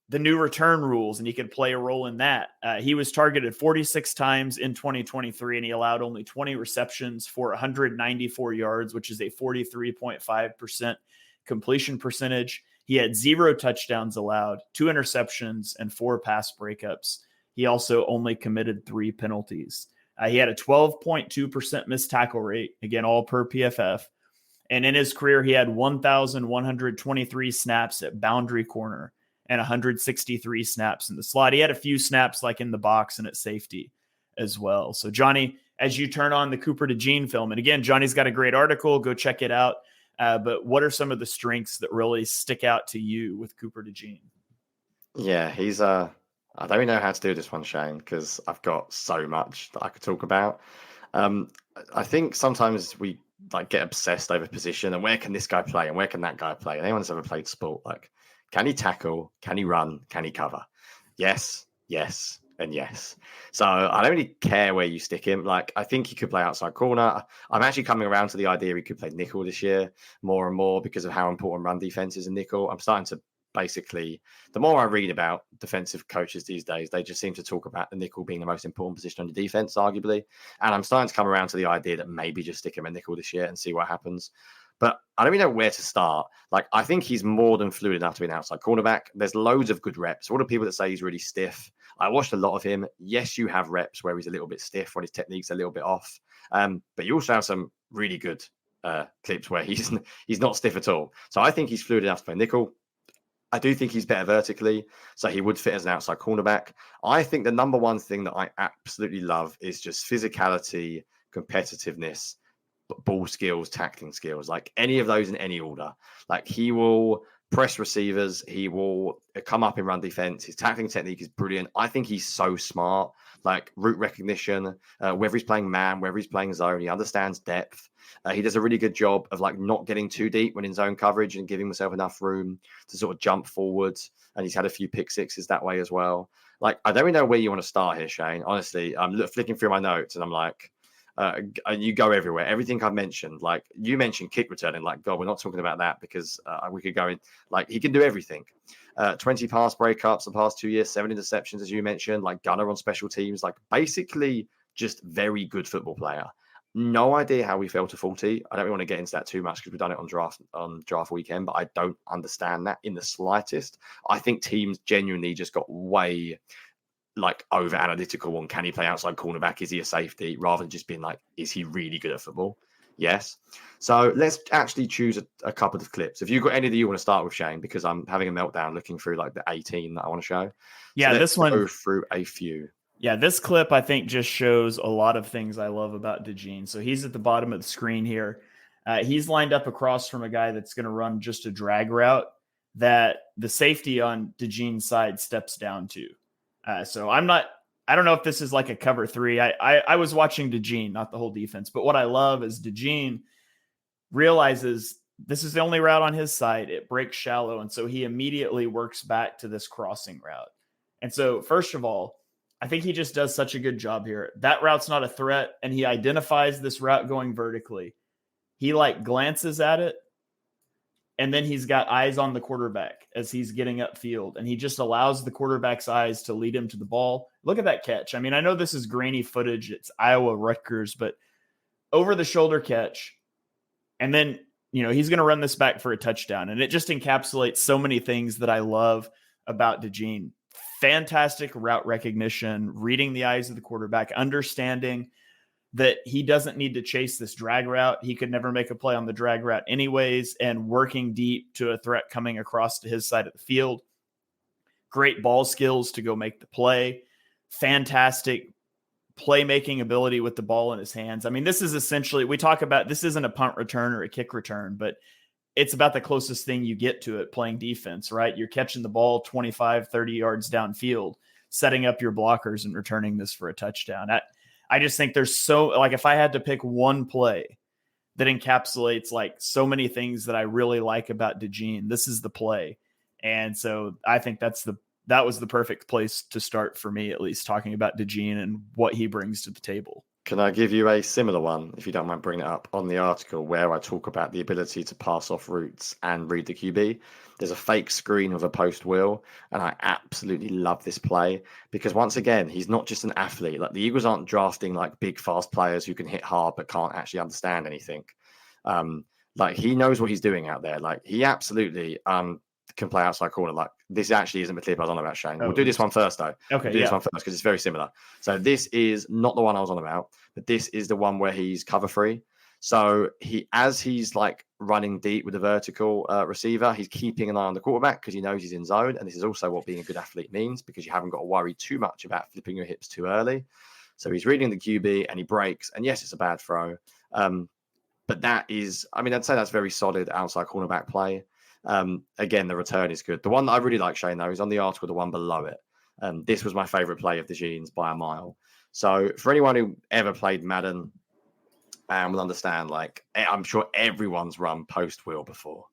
the new return rules, and he could play a role in that. He was targeted 46 times in 2023, and he allowed only 20 receptions for 194 yards, which is a 43.5% completion percentage. He had 0 touchdowns allowed, 2 interceptions, and 4 pass breakups. He also only committed 3 penalties. He had a 12.2% missed tackle rate, again, all per PFF. And in his career, he had 1,123 snaps at boundary corner and 163 snaps in the slot. He had a few snaps like in the box and at safety as well. So, Jonny, as you turn on the Cooper DeJean film, and again, Johnny's got a great article, go check it out. But what are some of the strengths that really stick out to you with Cooper DeJean? Yeah, he's I don't even know how to do this one, Shane, because I've got so much that I could talk about. I think sometimes we get obsessed over position and where can this guy play and where can that guy play? And anyone that's ever played sport, can he tackle? Can he run? Can he cover? Yes, yes, and yes. So I don't really care where you stick him. I think he could play outside corner. I'm actually coming around to the idea he could play nickel this year more and more because of how important run defense is in nickel. I'm starting to basically, the more I read about defensive coaches these days, they just seem to talk about the nickel being the most important position on the defense, arguably. And I'm starting to come around to the idea that maybe just stick him at nickel this year and see what happens. But I don't really know where to start. I think he's more than fluid enough to be an outside cornerback. There's loads of good reps. All the people that say he's really stiff, I watched a lot of him. Yes, you have reps where he's a little bit stiff, when his technique's a little bit off. But you also have some really good clips where he's not stiff at all. So I think he's fluid enough to play nickel. I do think he's better vertically, so he would fit as an outside cornerback. I think the number one thing that I absolutely love is just physicality, competitiveness, ball skills, tackling skills, any of those in any order. He will press receivers, he will come up in run defense. His tackling technique is brilliant. I think he's so smart, route recognition, whether he's playing man, whether he's playing zone, he understands depth. He does a really good job of not getting too deep when in zone coverage and giving himself enough room to sort of jump forwards. And he's had a few pick sixes that way as well. I don't really know where you want to start here, Shane. Honestly, I'm flicking through my notes and I'm you go everywhere. Everything I've mentioned, you mentioned kick returning, God, we're not talking about that because we could go in, he can do everything. 20 pass breakups the past 2 years, 7 interceptions, as you mentioned, gunner on special teams, basically just very good football player. No idea how we fell to 40. I don't really want to get into that too much because we've done it on draft weekend, but I don't understand that in the slightest. I think teams genuinely just got way over analytical on can he play outside cornerback? Is he a safety? Rather than just being is he really good at football? Yes. So let's actually choose a couple of clips. If you've got any that you want to start with, Shane, because I'm having a meltdown looking through the 18 that I want to show. Yeah, so this one. Go through a few. Yeah, this clip I think just shows a lot of things I love about DeJean. So he's at the bottom of the screen here. He's lined up across from a guy that's going to run just a drag route that the safety on DeJean's side steps down to. So I don't know if this is a cover 3. I was watching DeJean, not the whole defense. But what I love is DeJean realizes this is the only route on his side. It breaks shallow. And so he immediately works back to this crossing route. And so first of all, I think he just does such a good job here. That route's not a threat. And he identifies this route going vertically. He glances at it. And then he's got eyes on the quarterback as he's getting upfield. And he just allows the quarterback's eyes to lead him to the ball. Look at that catch. I mean, I know this is grainy footage. It's Iowa Rutgers, but over the shoulder catch. And then, he's going to run this back for a touchdown. And it just encapsulates so many things that I love about DeJean. Fantastic route recognition, reading the eyes of the quarterback, understanding that he doesn't need to chase this drag route. He could never make a play on the drag route anyways, and working deep to a threat coming across to his side of the field. Great ball skills to go make the play. Fantastic playmaking ability with the ball in his hands. I mean, this is essentially, we talk about, this isn't a punt return or a kick return, but it's about the closest thing you get to it playing defense, right? You're catching the ball 25, 30 yards downfield, setting up your blockers and returning this for a touchdown. I just think there's if I had to pick one play that encapsulates so many things that I really like about DeJean, this is the play. And so I think that was the perfect place to start for me, at least talking about DeJean and what he brings to the table. Can I give you a similar one, if you don't mind bringing it up, on the article where I talk about the ability to pass off routes and read the QB? There's a fake screen of a post wheel, and I absolutely love this play because, once again, he's not just an athlete. Like, the Eagles aren't drafting big, fast players who can hit hard but can't actually understand anything. He knows what he's doing out there. He absolutely can play outside corner. This actually isn't the clip I was on about, Shane. We'll do this one first, though. Okay, this one first because it's very similar. So this is not the one I was on about, but this is the one where he's cover free. So he's running deep with a vertical receiver, he's keeping an eye on the quarterback because he knows he's in zone. And this is also what being a good athlete means, because you haven't got to worry too much about flipping your hips too early. So he's reading the QB and he breaks. And yes, it's a bad throw. But that is, I'd say that's very solid outside cornerback play. Again, the return is good. The one that I really like, Shane, though, is on the article, the one below it. This was my favorite play of DeJean's by a mile. So for anyone who ever played Madden will understand, I'm sure everyone's run post wheel before.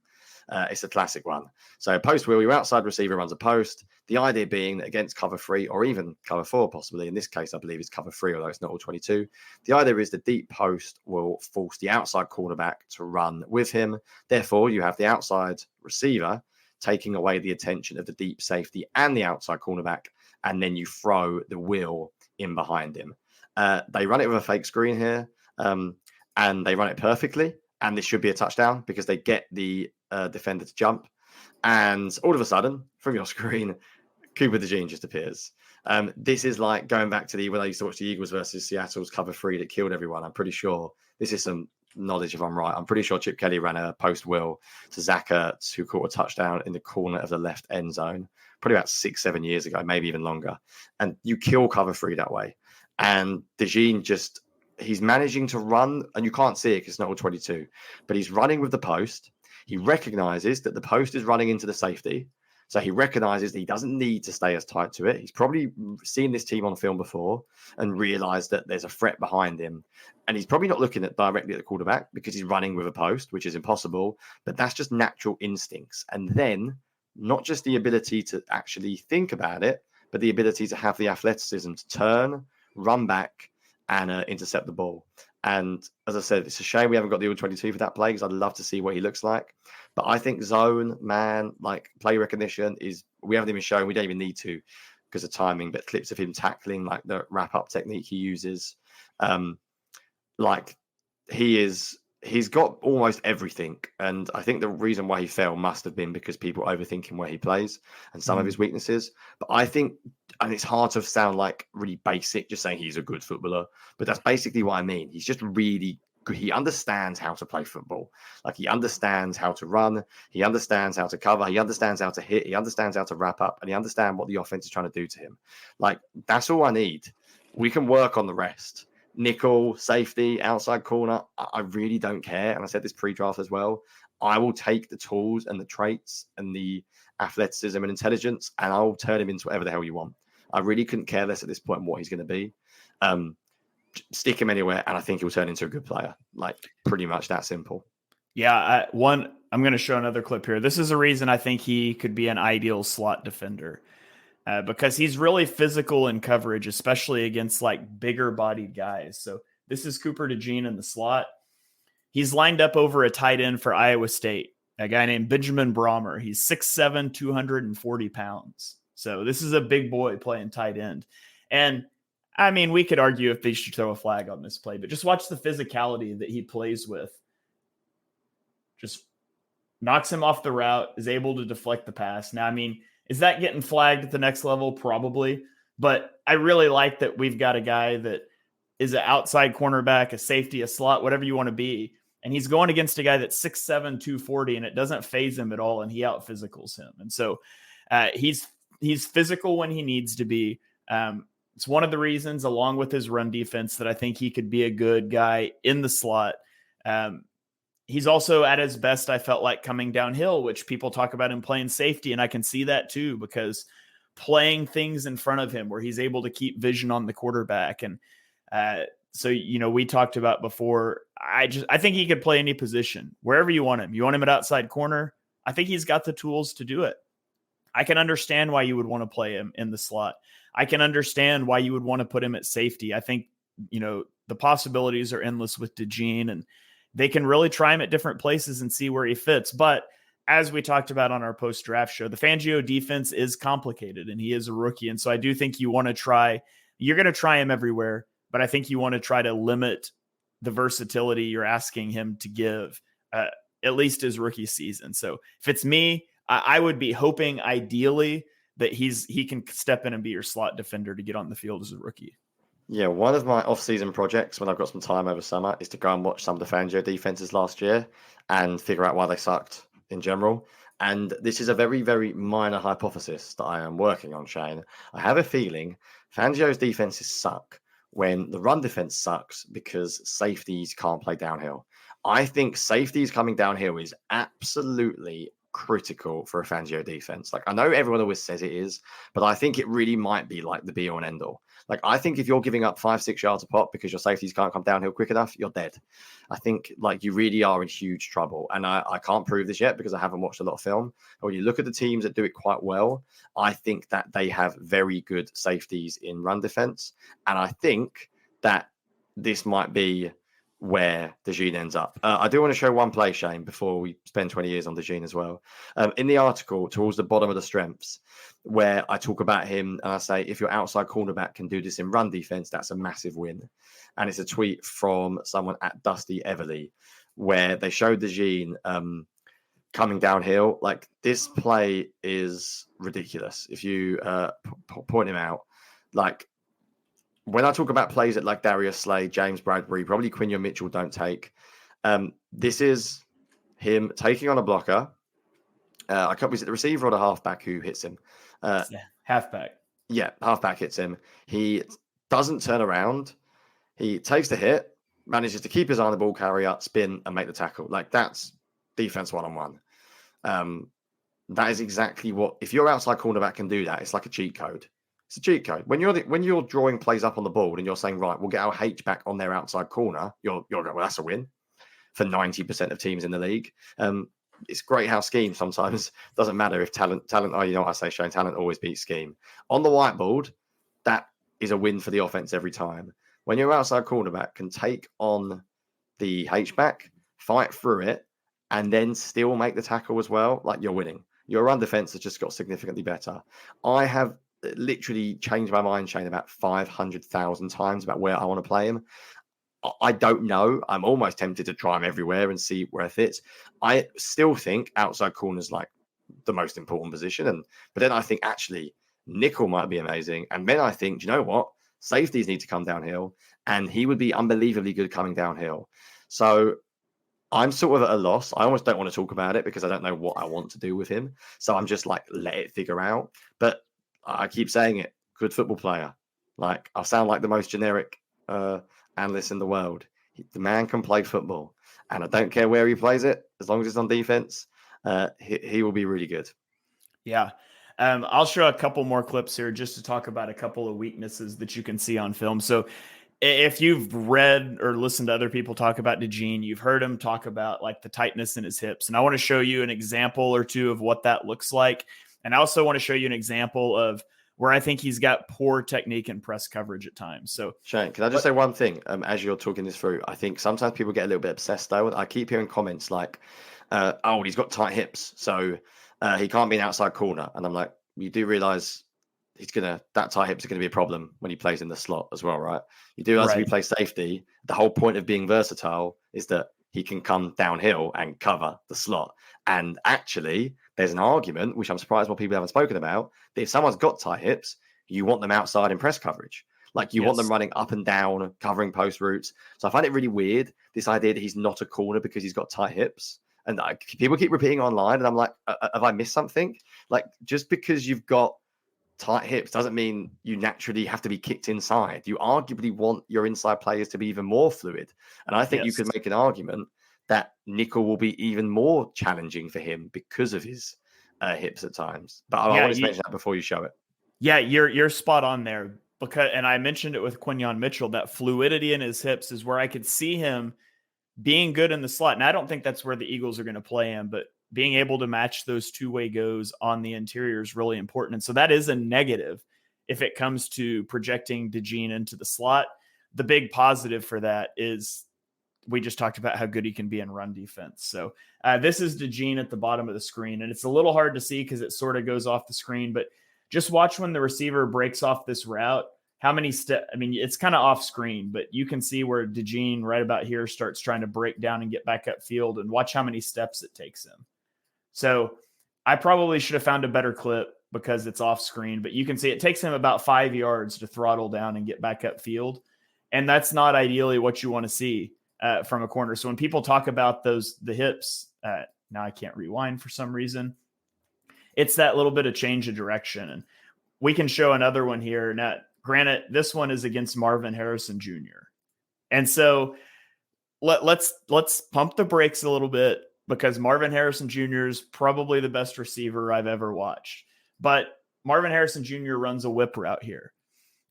It's a classic one. So post wheel, your outside receiver runs a post. The idea being that against cover 3 or even cover 4, possibly in this case, I believe it's cover 3, although it's not all 22. The idea is the deep post will force the outside cornerback to run with him. Therefore, you have the outside receiver taking away the attention of the deep safety and the outside cornerback, and then you throw the wheel in behind him. They run it with a fake screen here, and they run it perfectly. And this should be a touchdown because they get the defender to jump. And all of a sudden, from your screen, Cooper DeJean just appears. This is like going back to when I used to watch the Eagles versus Seattle's cover 3 that killed everyone. I'm pretty sure this is some knowledge if I'm right. I'm pretty sure Chip Kelly ran a post will to Zach Ertz, who caught a touchdown in the corner of the left end zone, probably about 6-7 years ago, maybe even longer. And you kill cover 3 that way. And DeJean he's managing to run, and you can't see it because it's not all 22, but he's running with the post. He recognizes that the post is running into the safety. So he recognizes that he doesn't need to stay as tight to it. He's probably seen this team on film before and realized that there's a threat behind him. And he's probably not looking directly at the quarterback because he's running with a post, which is impossible, but that's just natural instincts. And then not just the ability to actually think about it, but the ability to have the athleticism to turn, run back, and intercept the ball. And as I said, it's a shame we haven't got the all-22 for that play because I'd love to see what he looks like. But I think zone, man, play recognition we haven't even shown, we don't even need to because of timing, but clips of him tackling, the wrap-up technique he uses. He's got almost everything. And I think the reason why he fell must have been because people overthinking where he plays and some of his weaknesses. But I think, and it's hard to sound really basic, just saying he's a good footballer, but that's basically what I mean. He's just really good. He understands how to play football. He understands how to run. He understands how to cover. He understands how to hit. He understands how to wrap up, and he understands what the offense is trying to do to him. That's all I need. We can work on the rest. Nickel, safety, outside corner, I really don't care. And I said this pre-draft as well. I will take the tools and the traits and the athleticism and intelligence, and I'll turn him into whatever the hell you want. I really couldn't care less at this point what he's going to be. Stick him anywhere, and I think he'll turn into a good player. Pretty much that simple. Yeah, I'm going to show another clip here. This is a reason I think he could be an ideal slot defender. Because he's really physical in coverage, especially against bigger bodied guys. So this is Cooper DeJean in the slot. He's lined up over a tight end for Iowa State, a guy named Benjamin Brahmer. He's 6'7", 240 pounds. So this is a big boy playing tight end. And we could argue if they should throw a flag on this play, but just watch the physicality that he plays with. just knocks him off the route, is able to deflect the pass. Now, I mean, is that getting flagged at the next level? Probably. But I really like that we've got a guy that is an outside cornerback, a safety, a slot, whatever you want to be. And he's going against a guy that's 6'7", 240, and it doesn't phase him at all, and he out-physicals him. And so he's physical when he needs to be. It's one of the reasons, along with his run defense, that I think he could be a good guy in the slot. He's also at his best, I felt like, coming downhill, which people talk about him playing safety, and I can see that too, because playing things in front of him where he's able to keep vision on the quarterback. And so, we talked about before, I think he could play any position, wherever you want him. You want him at outside corner? I think he's got the tools to do it. I can understand why you would want to play him in the slot. I can understand why you would want to put him at safety. I think, the possibilities are endless with DeJean, and they can really try him at different places and see where he fits. But as we talked about on our post-draft show, the Fangio defense is complicated, and he is a rookie. And so I do think you're going to try him everywhere, but I think you want to try to limit the versatility you're asking him to give, at least his rookie season. So if it's me, I would be hoping ideally that he can step in and be your slot defender to get on the field as a rookie. Yeah, one of my off-season projects when I've got some time over summer is to go and watch some of the Fangio defenses last year and figure out why they sucked in general. And this is a very, very minor hypothesis that I am working on, Shane. I have a feeling Fangio's defenses suck when the run defense sucks because safeties can't play downhill. I think safeties coming downhill is absolutely critical for a Fangio defense. Like, I know everyone always says it is, but I think it really might be like the be all and end all. Like, I think if you're giving up 5-6 yards a pop because your safeties can't come downhill quick enough, you're dead. I think like you really are in huge trouble. And I can't prove this yet because I haven't watched a lot of film. But when you look at the teams that do it quite well, I think that they have very good safeties in run defense. And I think that this might be where DeJean ends up. I do want to show one play, Shane, before we spend 20 years on DeJean as well. In the article, towards the bottom of the strengths, where I talk about him and I say, if your outside cornerback can do this in run defense, that's a massive win. And it's a tweet from someone at Dusty Everly, where they showed DeJean coming downhill. Like, this play is ridiculous. If you point him out, like, when I talk about plays that like Darius Slay, James Bradbury, probably Quinyon Mitchell don't take, this is him taking on a blocker. Was it the receiver or the halfback who hits him? Halfback. Yeah, halfback hits him. He doesn't turn around. He takes the hit, manages to keep his eye on the ball carrier, spin, and make the tackle. Like, that's defense one-on-one. That is exactly what, if your outside cornerback can do that, it's like a cheat code. It's a cheat code. When you're drawing plays up on the board and you're saying, right, we'll get our H back on their outside corner, you're going, well, that's a win for 90% of teams in the league. It's great how scheme sometimes doesn't matter if talent, oh, you know what I say, Shane, talent always beats scheme. On the whiteboard, that is a win for the offense every time. When your outside cornerback can take on the H-back, fight through it, and then still make the tackle as well, like, you're winning. Your run defense has just got significantly better. I have literally changed my mind, Shane, about 500,000 times about where I want to play him. I don't know. I'm almost tempted to try him everywhere and see where it fits. I still think outside corner is like the most important position. But then I think actually nickel might be amazing. And then I think, do you know what? Safeties need to come downhill, and he would be unbelievably good coming downhill. So I'm sort of at a loss. I almost don't want to talk about it because I don't know what I want to do with him. So I'm just like, let it figure out. But I keep saying it, good football player. Like, I sound like the most generic analyst in the world. The man can play football, and I don't care where he plays it, as long as it's on defense, he will be really good. Yeah. I'll show a couple more clips here just to talk about a couple of weaknesses that you can see on film. So if you've read or listened to other people talk about DeJean, you've heard him talk about like the tightness in his hips. And I want to show you an example or two of what that looks like. And I also want to show you an example of where I think he's got poor technique and press coverage at times. So, Shane, can I just say one thing as you're talking this through? I think sometimes people get a little bit obsessed, though. I keep hearing comments like, oh, he's got tight hips, so he can't be an outside corner. And I'm like, you do realize that tight hips are going to be a problem when he plays in the slot as well, right? You do realize if he plays safety, the whole point of being versatile is that he can come downhill and cover the slot. And actually, there's an argument, which I'm surprised more people haven't spoken about, that if someone's got tight hips, you want them outside in press coverage. Like you want them running up and down, covering post routes. So I find it really weird, this idea that he's not a corner because he's got tight hips. And people keep repeating online, and I'm like, have I missed something? Like, just because you've got tight hips doesn't mean you naturally have to be kicked inside. You arguably want your inside players to be even more fluid. And I think you could make an argument that nickel will be even more challenging for him because of his hips at times. But I wanted to mention that before you show it. Yeah, you're spot on there. And I mentioned it with Quinyon Mitchell, that fluidity in his hips is where I could see him being good in the slot. And I don't think that's where the Eagles are going to play him, but being able to match those two-way goes on the interior is really important. And so that is a negative if it comes to projecting DeJean into the slot. The big positive for that is we just talked about how good he can be in run defense. So this is DeJean at the bottom of the screen, and it's a little hard to see because it sort of goes off the screen, but just watch when the receiver breaks off this route, how many steps. I mean, it's kind of off screen, but you can see where DeJean right about here starts trying to break down and get back upfield, and watch how many steps it takes him. So I probably should have found a better clip because it's off screen, but you can see it takes him about 5 yards to throttle down and get back upfield. And that's not ideally what you want to see from a corner. So when people talk about the hips, now I can't rewind for some reason. It's that little bit of change of direction. And we can show another one here. Now, granted, this one is against Marvin Harrison Jr. And so let's pump the brakes a little bit, because Marvin Harrison Jr. is probably the best receiver I've ever watched. But Marvin Harrison Jr. runs a whip route here.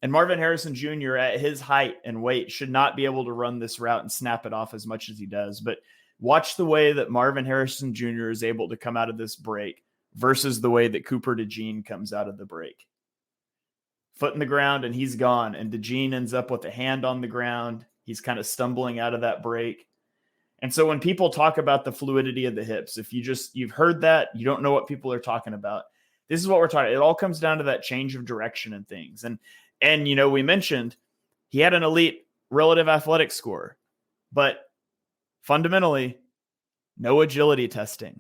And Marvin Harrison Jr. at his height and weight should not be able to run this route and snap it off as much as he does. But watch the way that Marvin Harrison Jr. is able to come out of this break versus the way that Cooper DeJean comes out of the break. Foot in the ground and he's gone. And DeJean ends up with a hand on the ground. He's kind of stumbling out of that break. And so when people talk about the fluidity of the hips, if you've heard that, you don't know what people are talking about. This is what we're talking. It all comes down to that change of direction and things. And you know, we mentioned he had an elite relative athletic score, but fundamentally no agility testing.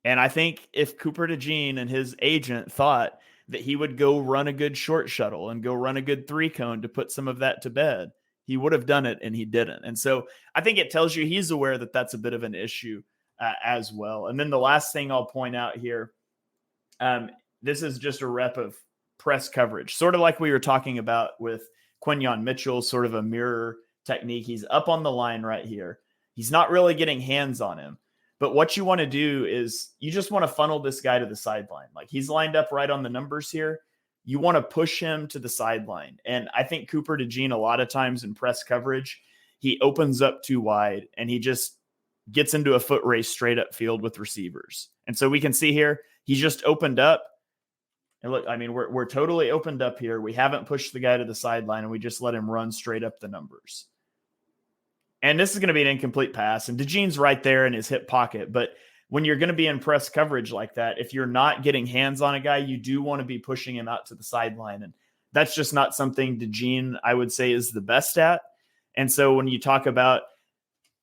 And I think if Cooper DeJean and his agent thought that he would go run a good short shuttle and go run a good 3-cone to put some of that to bed, he would have done it, and he didn't. And so I think it tells you he's aware that that's a bit of an issue as well. And then the last thing I'll point out here, this is just a rep of press coverage, sort of like we were talking about with Quinyon Mitchell, sort of a mirror technique. He's up on the line right here. He's not really getting hands on him. But what you want to do is you just want to funnel this guy to the sideline. Like, he's lined up right on the numbers here. You want to push him to the sideline. And I think Cooper DeJean, a lot of times in press coverage, he opens up too wide and he just gets into a foot race straight up field with receivers. And so we can see here, he's just opened up. And look, I mean, we're totally opened up here. We haven't pushed the guy to the sideline, and we just let him run straight up the numbers. And this is going to be an incomplete pass. And DeJean's right there in his hip pocket. But when you're going to be in press coverage like that, if you're not getting hands on a guy, you do want to be pushing him out to the sideline. And that's just not something DeJean, I would say, is the best at. And so when you talk about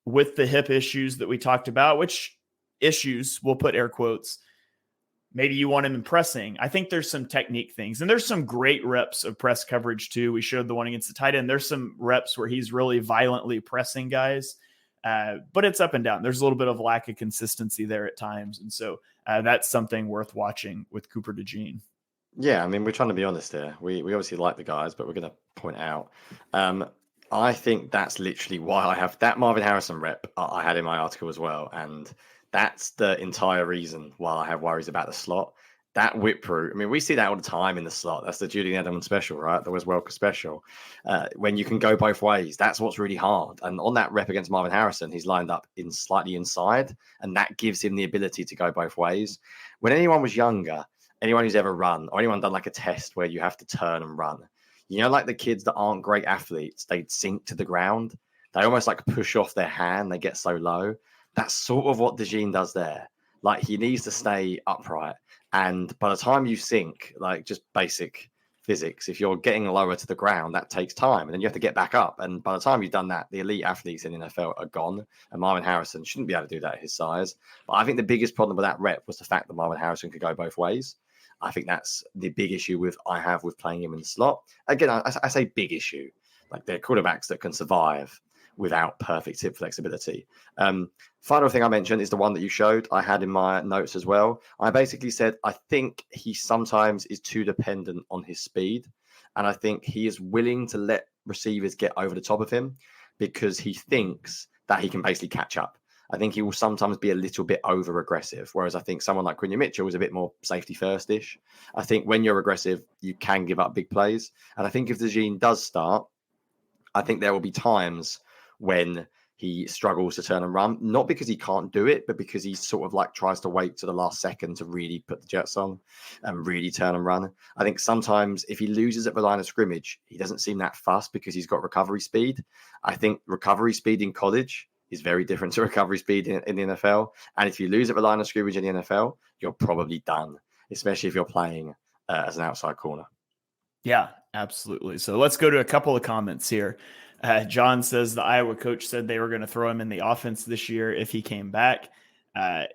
with the hip issues that we talked about, which issues, we'll put air quotes, maybe you want him in pressing. I think there's some technique things, and there's some great reps of press coverage too. We showed the one against the tight end. There's some reps where he's really violently pressing guys, but it's up and down. There's a little bit of lack of consistency there at times. And so that's something worth watching with Cooper DeJean. Yeah, I mean, we're trying to be honest here. We obviously like the guys, but we're going to point out. I think that's literally why I have that Marvin Harrison rep I had in my article as well. And that's the entire reason why I have worries about the slot. That whip route, I mean, we see that all the time in the slot. That's the Julian Edelman special, right? The Wes Welker special. When you can go both ways, that's what's really hard. And on that rep against Marvin Harrison, he's lined up in slightly inside, and that gives him the ability to go both ways. When anyone was younger, anyone who's ever run, or anyone done like a test where you have to turn and run, you know, like the kids that aren't great athletes, they sink to the ground. They almost like push off their hand. They get so low. That's sort of what DeJean does there. Like, he needs to stay upright. And by the time you sink, like just basic physics. If you're getting lower to the ground, that takes time, and then you have to get back up. And by the time you've done that, the elite athletes in the NFL are gone. And Marvin Harrison shouldn't be able to do that at his size. But I think the biggest problem with that rep was the fact that Marvin Harrison could go both ways. I think that's the big issue I have with playing him in the slot. Again, I say big issue. Like, they're quarterbacks that can survive without perfect hip flexibility. Final thing I mentioned is the one that you showed. I had in my notes as well. I basically said, I think he sometimes is too dependent on his speed. And I think he is willing to let receivers get over the top of him because he thinks that he can basically catch up. I think he will sometimes be a little bit over aggressive. Whereas I think someone like Quinyon Mitchell is a bit more safety first-ish. I think when you're aggressive, you can give up big plays. And I think if DeJean does start, I think there will be times when he struggles to turn and run, not because he can't do it, but because he sort of like tries to wait to the last second to really put the jets on and really turn and run. I think sometimes if he loses at the line of scrimmage, he doesn't seem that fussed because he's got recovery speed. I think recovery speed in college is very different to recovery speed in the NFL. And if you lose at the line of scrimmage in the NFL, you're probably done, especially if you're playing as an outside corner. Yeah, absolutely. So let's go to a couple of comments here. John says the Iowa coach said they were going to throw him in the offense this year if he came back.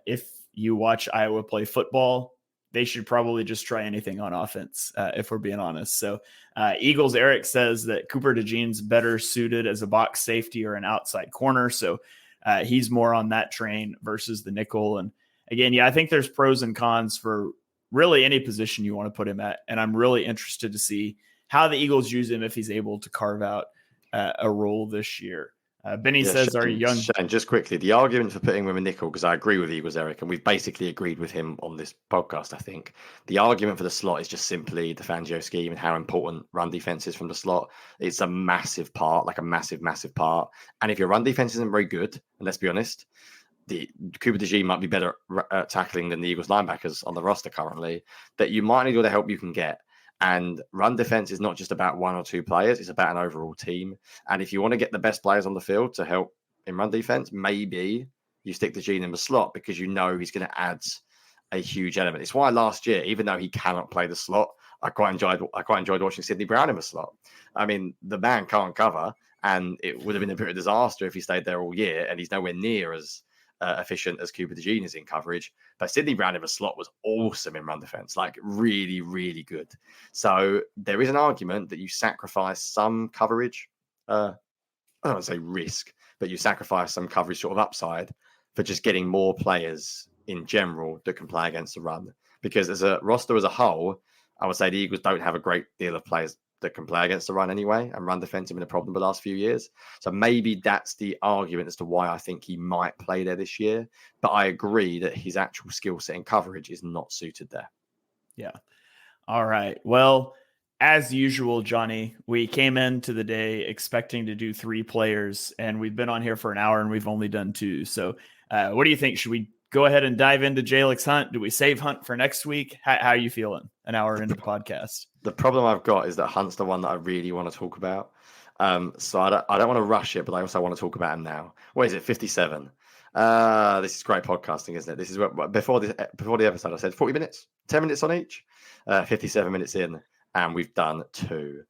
If you watch Iowa play football, they should probably just try anything on offense, if we're being honest. So Eagles Eric says that Cooper DeJean's better suited as a box safety or an outside corner. So he's more on that train versus the nickel. And again, yeah, I think there's pros and cons for really any position you want to put him at. And I'm really interested to see how the Eagles use him if he's able to carve out a role this year. Benny says, Shane, are you young? Shane, just quickly, the argument for putting him in nickel, because I agree with Eagles Eric, and we've basically agreed with him on this podcast, I think. The argument for the slot is just simply the Fangio scheme and how important run defense is from the slot. It's a massive part, like a massive, massive part. And if your run defense isn't very good, and let's be honest, the Cooper DeJean might be better at tackling than the Eagles linebackers on the roster currently, that you might need all the help you can get. And run defense is not just about one or two players. It's about an overall team. And if you want to get the best players on the field to help in run defense, maybe you stick DeJean in the slot because you know he's going to add a huge element. It's why last year, even though he cannot play the slot, I quite enjoyed watching Sidney Brown in the slot. I mean, the man can't cover, and it would have been a bit of a disaster if he stayed there all year, and he's nowhere near as efficient as Cooper DeJean is in coverage. But Sidney Brown in the slot was awesome in run defense, like really, really good. So there is an argument that you sacrifice some coverage. I don't want to say risk, but you sacrifice some coverage sort of upside for just getting more players in general that can play against the run. Because as a roster as a whole, I would say the Eagles don't have a great deal of players that can play against the run anyway, and run defense have been a problem the last few years. So maybe that's the argument as to why I think he might play there this year. But I agree that his actual skill set in coverage is not suited there. Yeah. All right. Well, as usual, Jonny, we came into the day expecting to do 3 players, and we've been on here for an hour and we've only done 2. So what do you think? Should we go ahead and dive into Jalyx Hunt? Do we save Hunt for next week? How are you feeling an hour into the podcast? The problem I've got is that Hunt's the one that I really want to talk about. So I don't want to rush it, but I also want to talk about him now. What is it? 57. This is great podcasting, isn't it? This is what before the episode I said 40 minutes, 10 minutes on each. 57 minutes in, and we've done 2.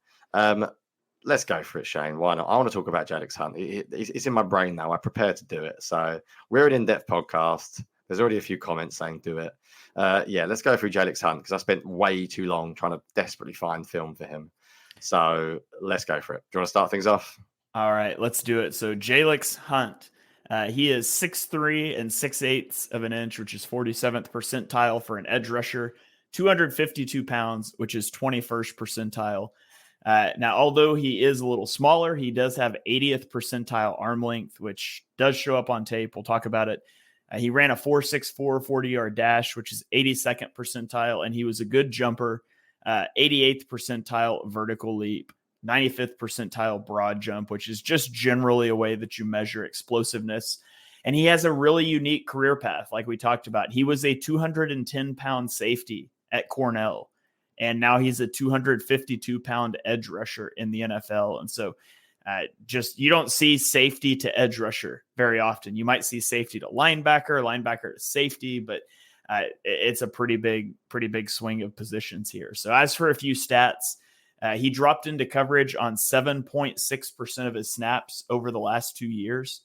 Let's go for it, Shane. Why not? I want to talk about Jalyx Hunt. It's in my brain now. I prepared to do it. So we're an in-depth podcast. There's already a few comments saying do it. Let's go through Jalyx Hunt because I spent way too long trying to desperately find film for him. So let's go for it. Do you want to start things off? All right, let's do it. So Jalyx Hunt, he is 6'3" and 6/8 of an inch, which is 47th percentile for an edge rusher, 252 pounds, which is 21st percentile. Now, although he is a little smaller, he does have 80th percentile arm length, which does show up on tape. We'll talk about it. He ran a 4.64 40-yard dash, which is 82nd percentile, and he was a good jumper, 88th percentile vertical leap, 95th percentile broad jump, which is just generally a way that you measure explosiveness. And he has a really unique career path, like we talked about. He was a 210-pound safety at Cornell, and now he's a 252-pound edge rusher in the NFL. And so you don't see safety to edge rusher very often. You might see safety to linebacker to safety, but it's a pretty big swing of positions here. So as for a few stats, He dropped into coverage on 7.6% of his snaps over the last 2 years.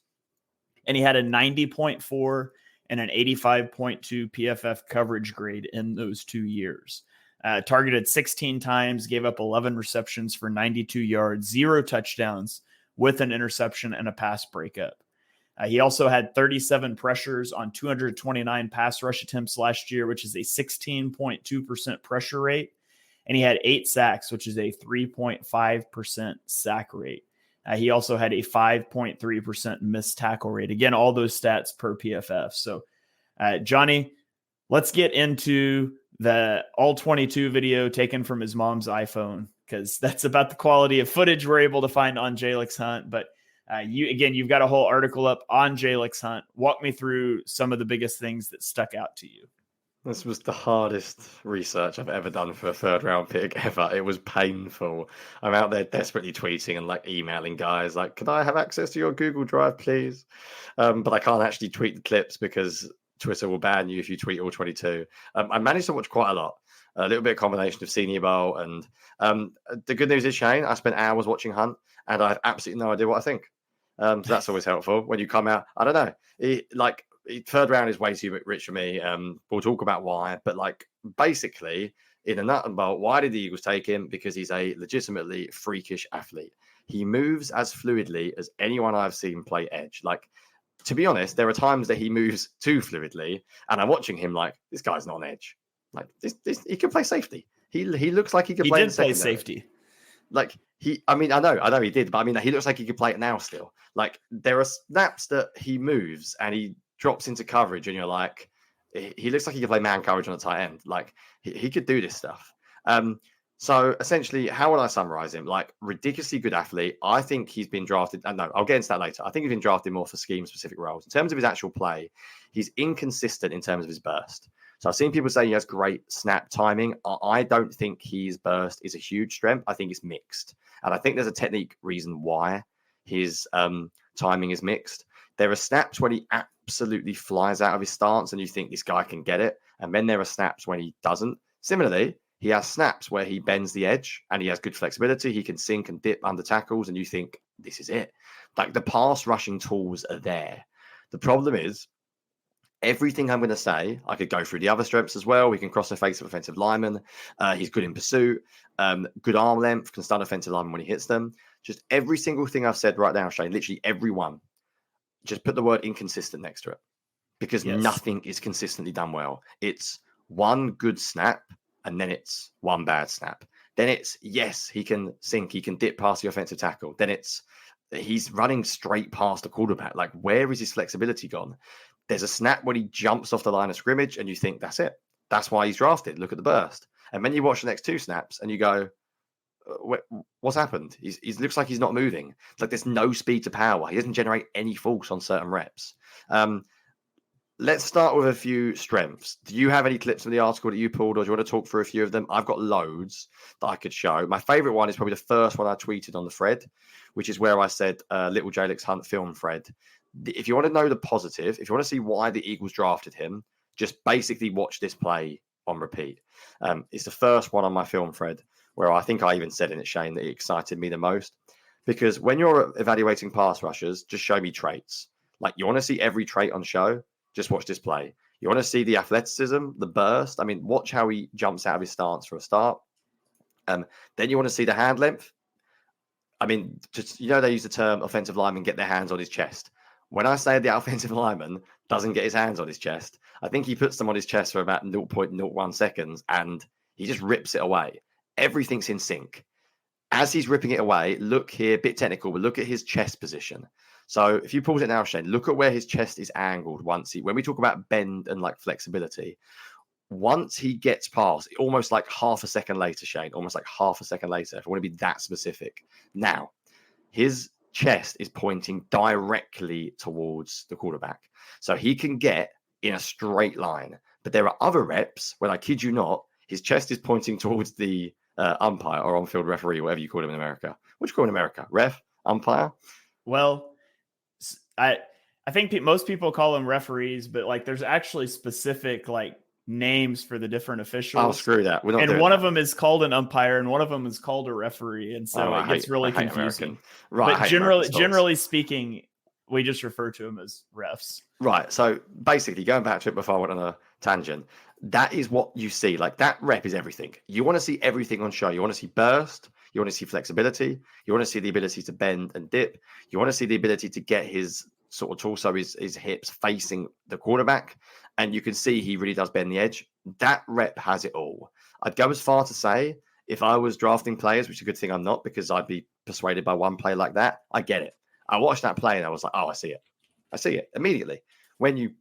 And he had a 90.4 and an 85.2 PFF coverage grade in those 2 years. Targeted 16 times, gave up 11 receptions for 92 yards, 0 touchdowns with an interception and a pass breakup. He also had 37 pressures on 229 pass rush attempts last year, which is a 16.2% pressure rate. And he had 8 sacks, which is a 3.5% sack rate. He also had a 5.3% missed tackle rate. Again, all those stats per PFF. So, Jonny, let's get into the all 22 video taken from his mom's iPhone, because that's about the quality of footage we're able to find on Jalyx Hunt. But you've got a whole article up on Jalyx Hunt. Walk me through some of the biggest things that stuck out to you. This was the hardest research I've ever done for a 3rd round pick ever. It was painful. I'm out there desperately tweeting and emailing guys can I have access to your Google Drive, please? But I can't actually tweet the clips because Twitter will ban you if you tweet all 22. I managed to watch quite a lot. A little bit of combination of Senior Bowl and the good news is, Shane, I spent hours watching Hunt and I have absolutely no idea what I think. So that's always helpful when you come out. I don't know. 3rd round is way too rich for me. We'll talk about why, but basically in a nut and bolt, why did the Eagles take him? Because he's a legitimately freakish athlete. He moves as fluidly as anyone I've seen play edge. To be honest, there are times that he moves too fluidly and I'm watching him this guy's not on edge. He can play safety. He looks like he could play in play safety. I know he did, but he looks like he could play it now still. There are snaps that he moves and he drops into coverage and you're he looks like he could play man coverage on a tight end. He could do this stuff. So essentially, how would I summarize him? Ridiculously good athlete. I think he's been drafted. No, I'll get into that later. I think he's been drafted more for scheme specific roles. In terms of his actual play, he's inconsistent in terms of his burst. So I've seen people say he has great snap timing. I don't think his burst is a huge strength. I think it's mixed. And I think there's a technique reason why his timing is mixed. There are snaps when he absolutely flies out of his stance and you think this guy can get it. And then there are snaps when he doesn't. Similarly, he has snaps where he bends the edge and he has good flexibility. He can sink and dip under tackles and you think, this is it. The pass rushing tools are there. The problem is, everything I'm going to say, I could go through the other strengths as well. We can cross the face of offensive linemen. He's good in pursuit, good arm length, can stun offensive linemen when he hits them. Just every single thing I've said right now, Shane, literally every one. Just put the word inconsistent next to it because nothing is consistently done well. It's one good snap and then it's one bad snap. Then it's, yes, he can sink, he can dip past the offensive tackle. Then it's, he's running straight past the quarterback. Where is his flexibility gone? There's a snap when he jumps off the line of scrimmage and you think, that's it. That's why he's drafted. Look at the burst. And then you watch the next 2 snaps and you go, what's happened? He looks like he's not moving. It's there's no speed to power. He doesn't generate any force on certain reps. Let's start with a few strengths. Do you have any clips from the article that you pulled, or do you want to talk through a few of them? I've got loads that I could show. My favorite one is probably the first one I tweeted on the thread, which is where I said, little Jalyx Hunt film thread. If you want to know the positive, if you want to see why the Eagles drafted him, just basically watch this play on repeat. It's the first one on my film thread where I think I even said in it, Shane, that it excited me the most. Because when you're evaluating pass rushers, just show me traits. You want to see every trait on show, just watch this play. You want to see the athleticism, the burst. Watch how he jumps out of his stance for a start. Then you want to see the hand length. They use the term offensive lineman get their hands on his chest. When I say the offensive lineman doesn't get his hands on his chest, I think he puts them on his chest for about 0.01 seconds and he just rips it away. Everything's in sync. As he's ripping it away, look here, bit technical, but look at his chest position. So if you pause it now, Shane, look at where his chest is angled when we talk about bend and flexibility, once he gets past, almost half a second later, Shane, if I want to be that specific. Now, his chest is pointing directly towards the quarterback. So he can get in a straight line. But there are other reps where, I kid you not, his chest is pointing towards the umpire or on-field referee, whatever you call him in America. What do you call him in America? Ref? Umpire? Well, I think most people call them referees, but there's actually specific names for the different officials. Oh, screw that. We're not and doing one that. of them is called an umpire, and one of them is called a referee, and so it gets really confusing. Right, But generally speaking, we just refer to them as refs. Right. So basically, going back to it before I went on a tangent, that is what you see. Like that rep is everything. You want to see everything on show. You want to see burst. You want to see flexibility. You want to see the ability to bend and dip. You want to see the ability to get his sort of torso, his hips facing the quarterback. And you can see he really does bend the edge. That rep has it all. I'd go as far to say if I was drafting players, which is a good thing I'm not, because I'd be persuaded by one play like that. I get it. I watched that play and I was like, oh, I see it. I see it immediately. When you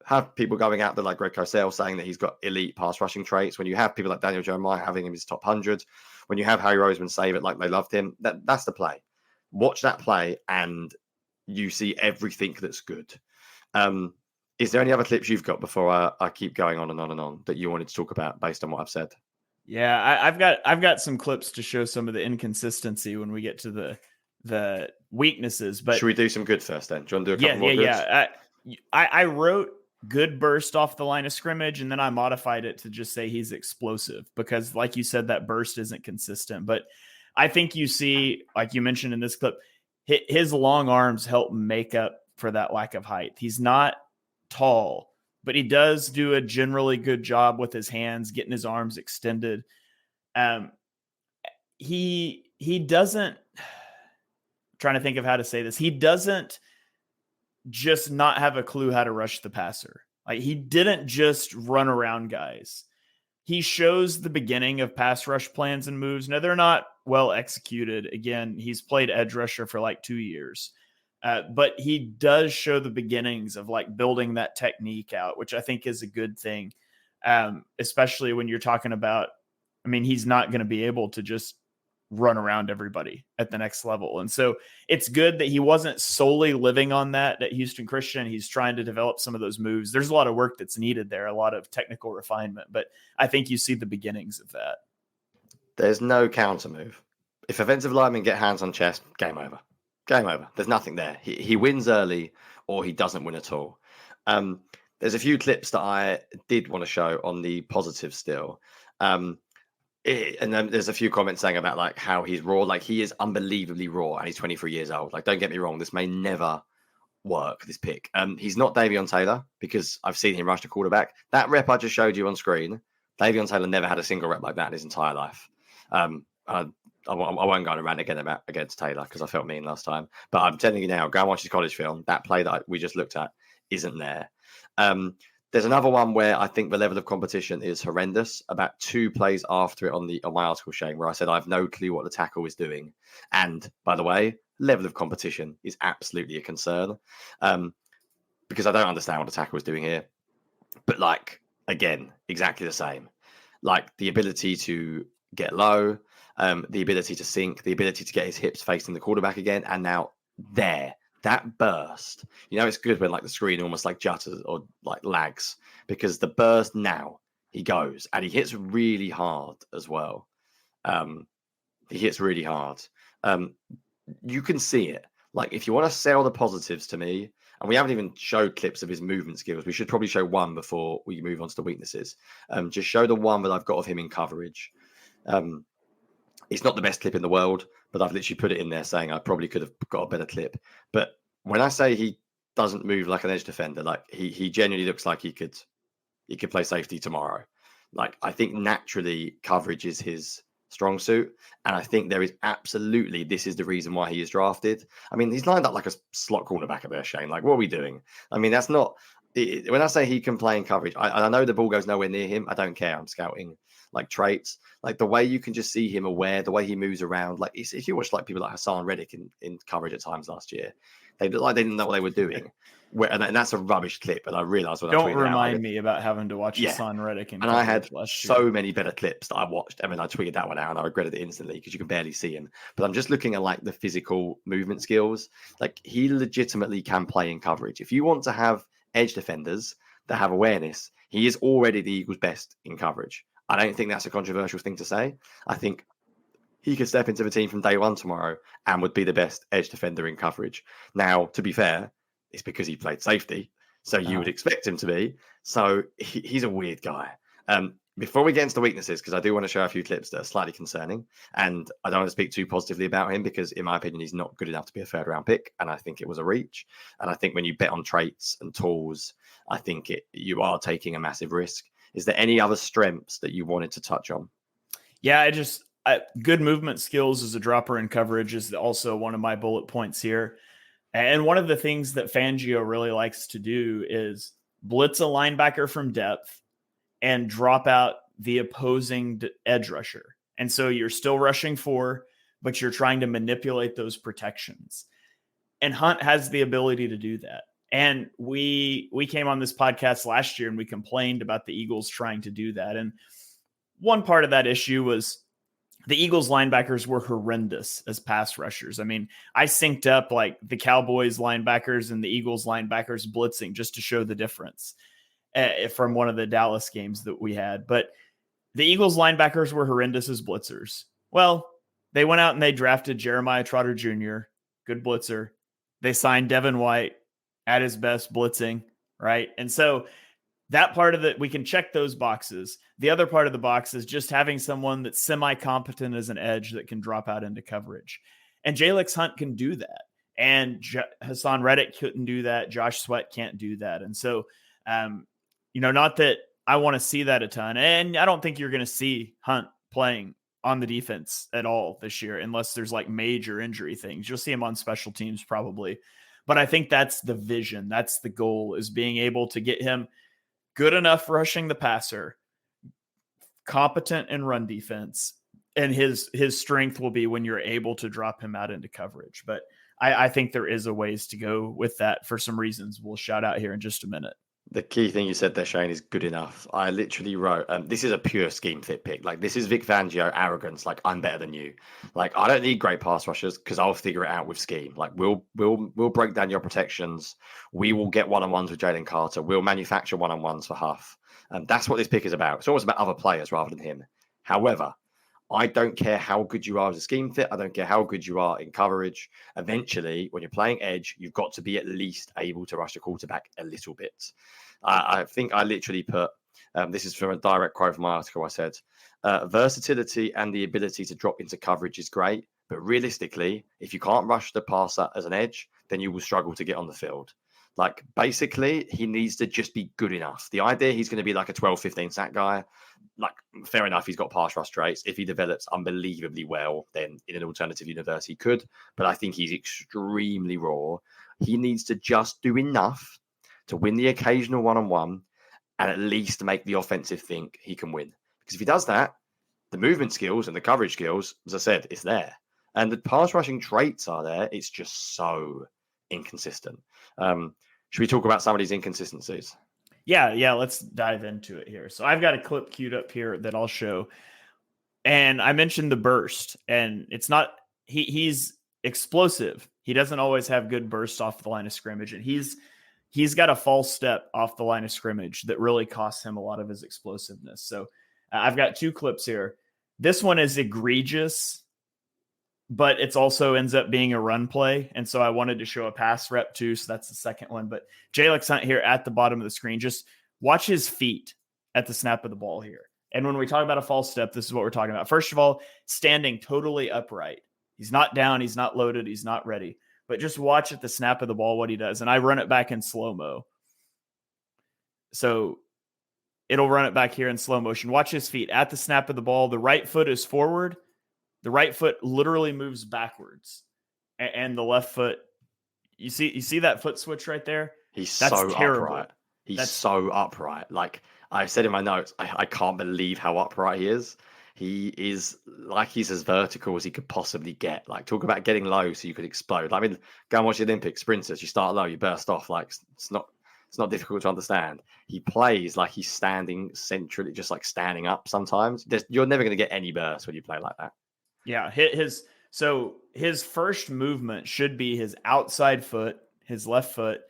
have people going out there like Greg Cosell saying that he's got elite pass rushing traits, when you have people like Daniel Jeremiah having him in his top 100, when you have Harry Roseman save it like they loved him, that's the play. Watch that play and you see everything that's good. Is there any other clips you've got before I keep going on and on and on that you wanted to talk about based on what I've said? Yeah, I've got some clips to show some of the inconsistency when we get to the weaknesses. But should we do some good first then? Do you want to do a couple more goods? Yeah. I wrote good burst off the line of scrimmage, and then I modified it to just say he's explosive because, like you said, that burst isn't consistent. But I think you see, like you mentioned in this clip, his long arms help make up for that lack of height. He's not tall, but he does do a generally good job with his hands, getting his arms extended. He doesn't, trying to think of how to say this. He doesn't just not have a clue how to rush the passer. Like he didn't just run around guys. He shows the beginning of pass rush plans and moves. Now they're not well executed. Again, he's played edge rusher for like 2 years. But he does show the beginnings of like building that technique out, which I think is a good thing. Especially when you're talking about, I mean, he's not going to be able to just run around everybody at the next level. And so it's good that he wasn't solely living on that at Houston Christian. He's trying to develop some of those moves. There's a lot of work that's needed there, a lot of technical refinement, but I think you see the beginnings of that. There's no counter move. If offensive linemen get hands on chest, game over. Game over. There's nothing there. He wins early or he doesn't win at all. There's a few clips that I did want to show on the positive still. And then there's a few comments saying about like how he's raw. Like he is unbelievably raw and he's 23 years old. Like, don't get me wrong. This may never work, this pick. He's not Davion Taylor because I've seen him rush the quarterback. That rep I just showed you on screen, Davion Taylor never had a single rep like that in his entire life. I won't go on a rant again against Taylor because I felt mean last time. But I'm telling you now, go and watch his college film. That play that we just looked at isn't there. There's another one where I think the level of competition is horrendous. About 2 plays after it on my article, Shane, where I said I have no clue what the tackle is doing. And by the way, level of competition is absolutely a concern because I don't understand what the tackle is doing here. But like, again, exactly the same. Like the ability to get low, the ability to sink, the ability to get his hips facing the quarterback again. And now that burst, it's good when like the screen almost like jutters or like lags because the burst now he goes and he hits really hard as well. He hits really hard. You can see it. Like if you want to sell the positives to me, and we haven't even showed clips of his movement skills. We should probably show one before we move on to the weaknesses. Just show the one that I've got of him in coverage. It's not the best clip in the world, but I've literally put it in there saying I probably could have got a better clip. But when I say he doesn't move like an edge defender, like he genuinely looks like he could play safety tomorrow. Like I think naturally coverage is his strong suit. And I think there is absolutely, this is the reason why he is drafted. I mean, he's lined up like a slot cornerback up there, Shane. Like, what are we doing? I mean, that's not, when I say he can play in coverage, I know the ball goes nowhere near him. I don't care. I'm scouting like traits, like the way you can just see him aware, the way he moves around. Like if you watch like people like Hassan Reddick in coverage at times last year, they looked like they didn't know what they were doing. And that's a rubbish clip. And I realized when don't remind me about having to watch Hassan Reddick. And I had so many better clips that I watched. I mean, I tweeted that one out and I regretted it instantly because you can barely see him. But I'm just looking at like the physical movement skills. Like he legitimately can play in coverage. If you want to have edge defenders that have awareness, he is already the Eagles' best in coverage. I don't think that's a controversial thing to say. I think he could step into the team from day one tomorrow and would be the best edge defender in coverage. Now, to be fair, it's because he played safety. So you would expect him to be. So he's a weird guy. Before we get into the weaknesses, because I do want to show a few clips that are slightly concerning, and I don't want to speak too positively about him because, in my opinion, he's not good enough to be a third round pick, and I think it was a reach. And I think when you bet on traits and tools, I think you are taking a massive risk. Is there any other strengths that you wanted to touch on? Yeah, good movement skills as a dropper in coverage is also one of my bullet points here. And one of the things that Fangio really likes to do is blitz a linebacker from depth and drop out the opposing edge rusher. And so you're still rushing 4, but you're trying to manipulate those protections. And Hunt has the ability to do that. And we came on this podcast last year and we complained about the Eagles trying to do that. And one part of that issue was the Eagles linebackers were horrendous as pass rushers. I mean, I synced up like the Cowboys linebackers and the Eagles linebackers blitzing just to show the difference from one of the Dallas games that we had. But the Eagles linebackers were horrendous as blitzers. Well, they went out and they drafted Jeremiah Trotter Jr., good blitzer. They signed Devin White at his best blitzing, right? And so that part of it, we can check those boxes. The other part of the box is just having someone that's semi-competent as an edge that can drop out into coverage. And Jalyx Hunt can do that. And Hassan Reddick couldn't do that. Josh Sweat can't do that. And so, not that I want to see that a ton. And I don't think you're going to see Hunt playing on the defense at all this year, unless there's like major injury things. You'll see him on special teams probably. But I think that's the vision. That's the goal, is being able to get him good enough rushing the passer, competent in run defense, and his strength will be when you're able to drop him out into coverage. But I think there is a ways to go with that for some reasons we'll shout out here in just a minute. The key thing you said there, Shane, is good enough. I literally wrote, this is a pure scheme fit pick. Like, this is Vic Fangio arrogance. Like, I'm better than you. Like, I don't need great pass rushers because I'll figure it out with scheme. Like, we'll break down your protections. We will get one-on-ones with Jalen Carter. We'll manufacture one-on-ones for Huff. And that's what this pick is about. It's always about other players rather than him. However, I don't care how good you are as a scheme fit. I don't care how good you are in coverage. Eventually, when you're playing edge, you've got to be at least able to rush the quarterback a little bit. I think I literally put, this is from a direct quote from my article, I said, versatility and the ability to drop into coverage is great, but realistically, if you can't rush the passer as an edge, then you will struggle to get on the field. Like, basically, he needs to just be good enough. The idea he's going to be like a 12, 15 sack guy, like, fair enough, he's got pass rush traits. If he develops unbelievably well, then in an alternative universe he could. But I think he's extremely raw. He needs to just do enough to win the occasional one-on-one and at least make the offensive think he can win. Because if he does that, the movement skills and the coverage skills, as I said, it's there. And the pass rushing traits are there. It's just so inconsistent. Should we talk about some of these inconsistencies? Yeah, let's dive into it here. So I've got a clip queued up here that I'll show. And I mentioned the burst, and it's not, he's explosive. He doesn't always have good bursts off the line of scrimmage. And he's got a false step off the line of scrimmage that really costs him a lot of his explosiveness. So I've got 2 clips here. This one is egregious, but it's also ends up being a run play. And so I wanted to show a pass rep too. So that's the second one. But Jalyx Hunt here at the bottom of the screen, just watch his feet at the snap of the ball here. And when we talk about a false step, this is what we're talking about. First of all, standing totally upright. He's not down. He's not loaded. He's not ready. But just watch at the snap of the ball what he does. And I run it back in slow-mo. So it'll run it back here in slow motion. Watch his feet at the snap of the ball. The right foot is forward. The right foot literally moves backwards. And the left foot, you see that foot switch right there? That's so terrible. Upright. He's so upright. Like I said in my notes, I can't believe how upright he is. He is like he's as vertical as he could possibly get. Like, talk about getting low so you could explode. I mean, go and watch the Olympic sprinters. You start low, you burst off. Like, it's not difficult to understand. He plays like he's standing centrally, just like standing up sometimes. You're never going to get any burst when you play like that. Yeah, his first movement should be his outside foot, his left foot,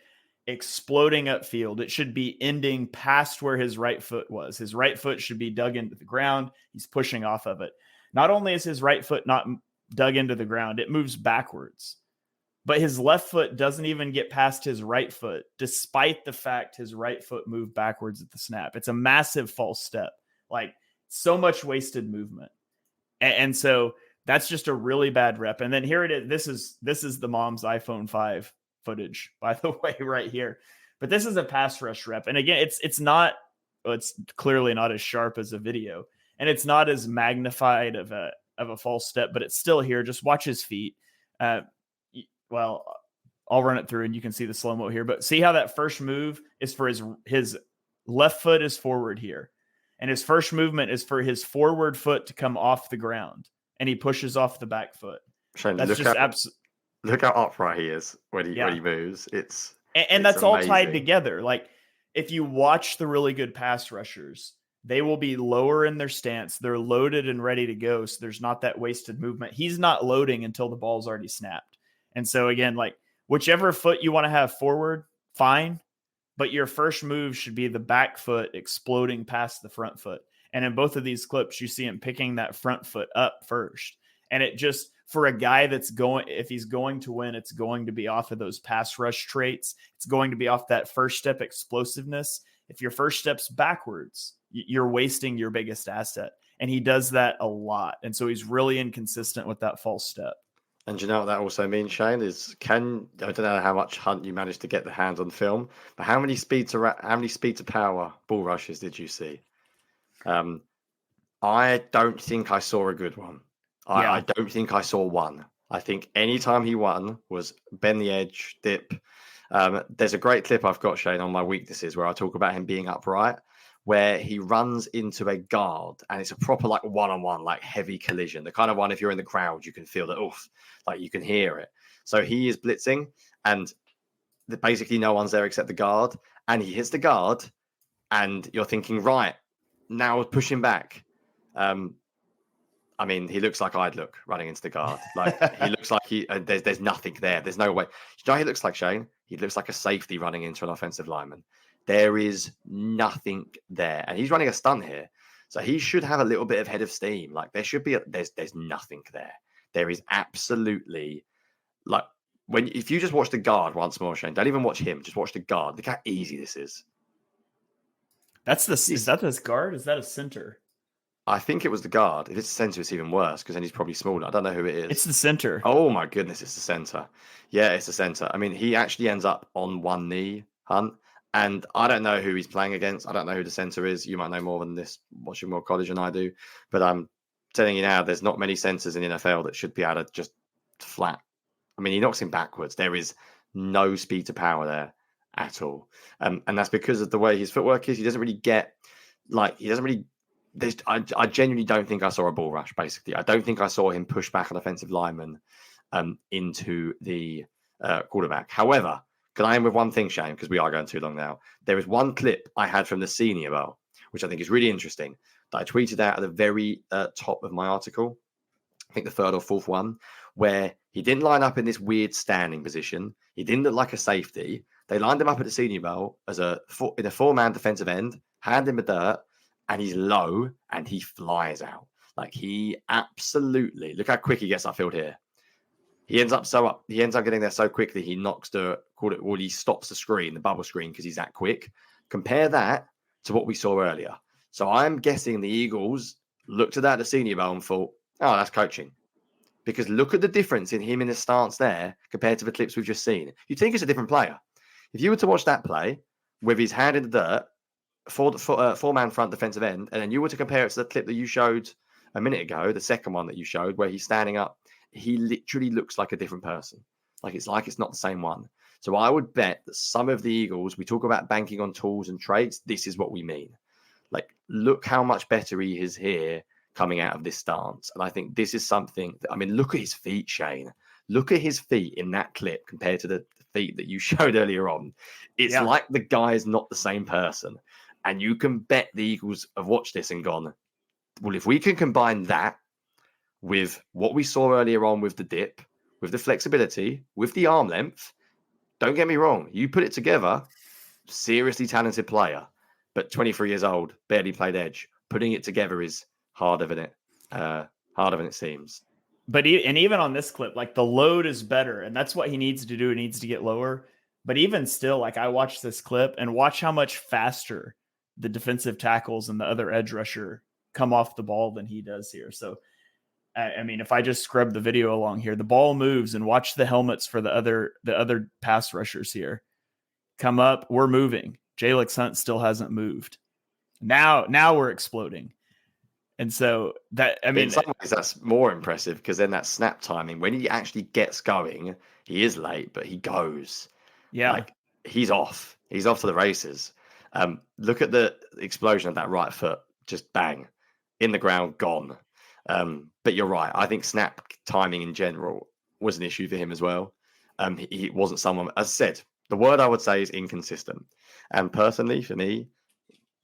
exploding upfield. It should be ending past where his right foot was. His right foot should be dug into the ground. He's pushing off of it. Not only is his right foot not dug into the ground, it moves backwards. But his left foot doesn't even get past his right foot, despite the fact his right foot moved backwards at the snap. It's a massive false step. Like so much wasted movement. And so that's just a really bad rep. And then here it is. This is the mom's iPhone 5 footage, by the way, right here. But this is a pass rush rep. And again, it's clearly not as sharp as a video. And it's not as magnified of a false step, but it's still here. Just watch his feet. Well, I'll run it through and you can see the slow-mo here. But see how that first move is for his left foot is forward here. And his first movement is for his forward foot to come off the ground. And he pushes off the back foot. Shane, that's just look how upright he is when he moves. And that's amazing. All tied together. Like if you watch the really good pass rushers, they will be lower in their stance. They're loaded and ready to go. So there's not that wasted movement. He's not loading until the ball's already snapped. And so again, like whichever foot you want to have forward, fine. But your first move should be the back foot exploding past the front foot. And in both of these clips, you see him picking that front foot up first. And it just, for a guy that's going, if he's going to win, it's going to be off of those pass rush traits. It's going to be off that first step explosiveness. If your first step's backwards, you're wasting your biggest asset. And he does that a lot. And so he's really inconsistent with that false step. And do you know what that also means, Shane? I don't know how much Hunt you managed to get the hands on film, but how many speed to power ball rushes did you see? I don't think I saw a good one. I don't think I saw one. I think anytime he won was bend the edge, dip. There's a great clip I've got, Shane, on my weaknesses where I talk about him being upright, where he runs into a guard and it's a proper like one-on-one, like heavy collision. The kind of one, if you're in the crowd, you can feel that, oof, like you can hear it. So he is blitzing and basically no one's there except the guard. And he hits the guard and you're thinking, right, now push him back. I mean, he looks like I'd look running into the guard. Like he looks like there's nothing there. There's no way. You know what he looks like, Shane? He looks like a safety running into an offensive lineman. There is nothing there. And he's running a stunt here. So he should have a little bit of head of steam. Like there should be, there's nothing there. There is absolutely like if you just watch the guard once more, Shane, don't even watch him. Just watch the guard. Look how easy this is. Is that this guard? Is that a center? I think it was the guard. If it's the center, it's even worse because then he's probably smaller. I don't know who it is. It's the center. Oh my goodness, it's the center. Yeah, it's the center. I mean, he actually ends up on one knee, Hunt. And I don't know who he's playing against. I don't know who the center is. You might know more than this, watching more college than I do. But I'm telling you now, there's not many centers in the NFL that should be able to just flat. I mean, he knocks him backwards. There is no speed to power there at all. And that's because of the way his footwork is. He doesn't really I genuinely don't think I saw a ball rush, basically. I don't think I saw him push back an offensive lineman into the quarterback. However, can I end with one thing, Shane, because we are going too long now? There is one clip I had from the Senior Bowl, which I think is really interesting, that I tweeted out at the very top of my article, I think the third or fourth one, where he didn't line up in this weird standing position. He didn't look like a safety. They lined him up at the Senior Bowl in a four-man defensive end, hand in the dirt, and he's low and he flies out. Like he absolutely, look how quick he gets upfield here. He ends up getting there so quickly, he he stops the screen, the bubble screen, because he's that quick. Compare that to what we saw earlier. So I'm guessing the Eagles looked at that at the Senior Bowl and thought, oh, that's coaching. Because look at the difference in him in his stance there compared to the clips we've just seen. You'd think it's a different player. If you were to watch that play with his hand in the dirt, four-man front defensive end, and then you were to compare it to the clip that you showed a minute ago, the second one that you showed, where he's standing up, he literally looks like a different person. Like it's not the same one. So I would bet that some of the Eagles, we talk about banking on tools and traits, this is what we mean. Like, look how much better he is here coming out of this stance. And I think this is something that, I mean, look at his feet, Shane. Look at his feet in that clip compared to the feet that you showed earlier on. It's like the guy is not the same person. And you can bet the Eagles have watched this and gone, well, if we can combine that with what we saw earlier on with the dip, with the flexibility, with the arm length, don't get me wrong, you put it together, seriously talented player, but 23 years old, barely played edge. Putting it together is harder than it seems. But even on this clip, like the load is better, and that's what he needs to do. He needs to get lower. But even still, like I watched this clip and watch how much faster the defensive tackles and the other edge rusher come off the ball than he does here. So, I mean, if I just scrub the video along here, the ball moves, and watch the helmets for the other pass rushers here. Come up, we're moving. Jalyx Hunt still hasn't moved. Now we're exploding. And so that, I mean, in some ways that's more impressive, because then that snap timing, when he actually gets going, he is late, but he goes. Yeah. Like, he's off to the races. Look at the explosion of that right foot, just bang, in the ground, gone. But you're right. I think snap timing in general was an issue for him as well. He wasn't someone, as I said, the word I would say is inconsistent. And personally, for me,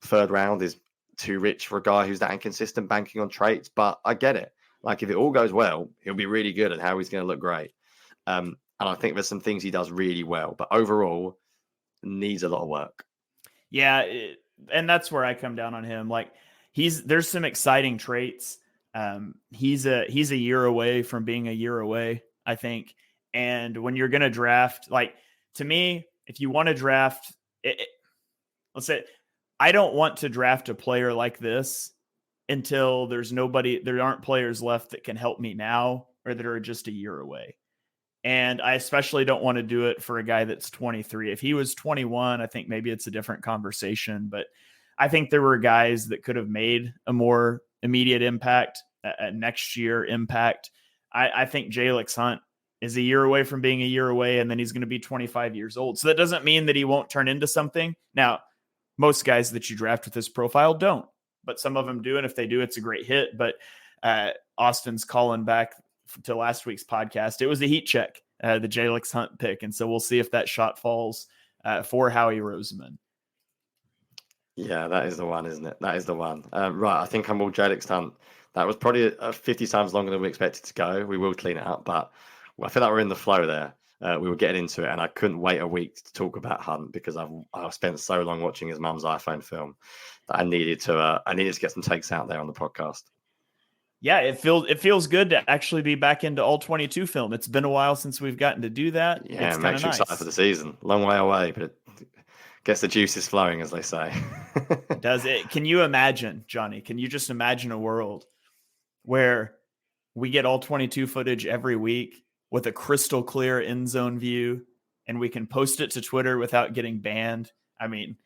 third round is too rich for a guy who's that inconsistent, banking on traits. But I get it. Like, if it all goes well, he'll be really good at how he's going to look great. And I think there's some things he does really well, but overall needs a lot of work. Yeah. And that's where I come down on him. Like, there's some exciting traits. He's a year away from being a year away, I think. And when you're going to draft, like, to me, if you want to draft let's say, I don't want to draft a player like this until there aren't players left that can help me now, or that are just a year away. And I especially don't want to do it for a guy that's 23. If he was 21, I think maybe it's a different conversation, but I think there were guys that could have made a more immediate impact, a next year impact. I think Jalyx Hunt is a year away from being a year away, and then he's going to be 25 years old. So that doesn't mean that he won't turn into something. Now, most guys that you draft with this profile don't, but some of them do. And if they do, it's a great hit. But Austin's calling back to last week's podcast. It was a heat check, the Jalyx Hunt pick. And so we'll see if that shot falls for Howie Roseman. Yeah, that is the one, isn't it? That is the one. Right. I think I'm all Jalyx Hunt. That was probably 50 times longer than we expected to go. We will clean it up, but I feel like we're in the flow there. We were getting into it, and I couldn't wait a week to talk about Hunt, because I've spent so long watching his mum's iPhone film that I needed to get some takes out there on the podcast. Yeah, it feels good to actually be back into all 22 film. It's been a while since we've gotten to do that. Yeah, it makes you excited for the season. Long way away, but it gets the juices flowing, as they say. Does it? Can you imagine, Johnny? Can you just imagine a world where we get all 22 footage every week with a crystal clear end zone view, and we can post it to Twitter without getting banned? I mean,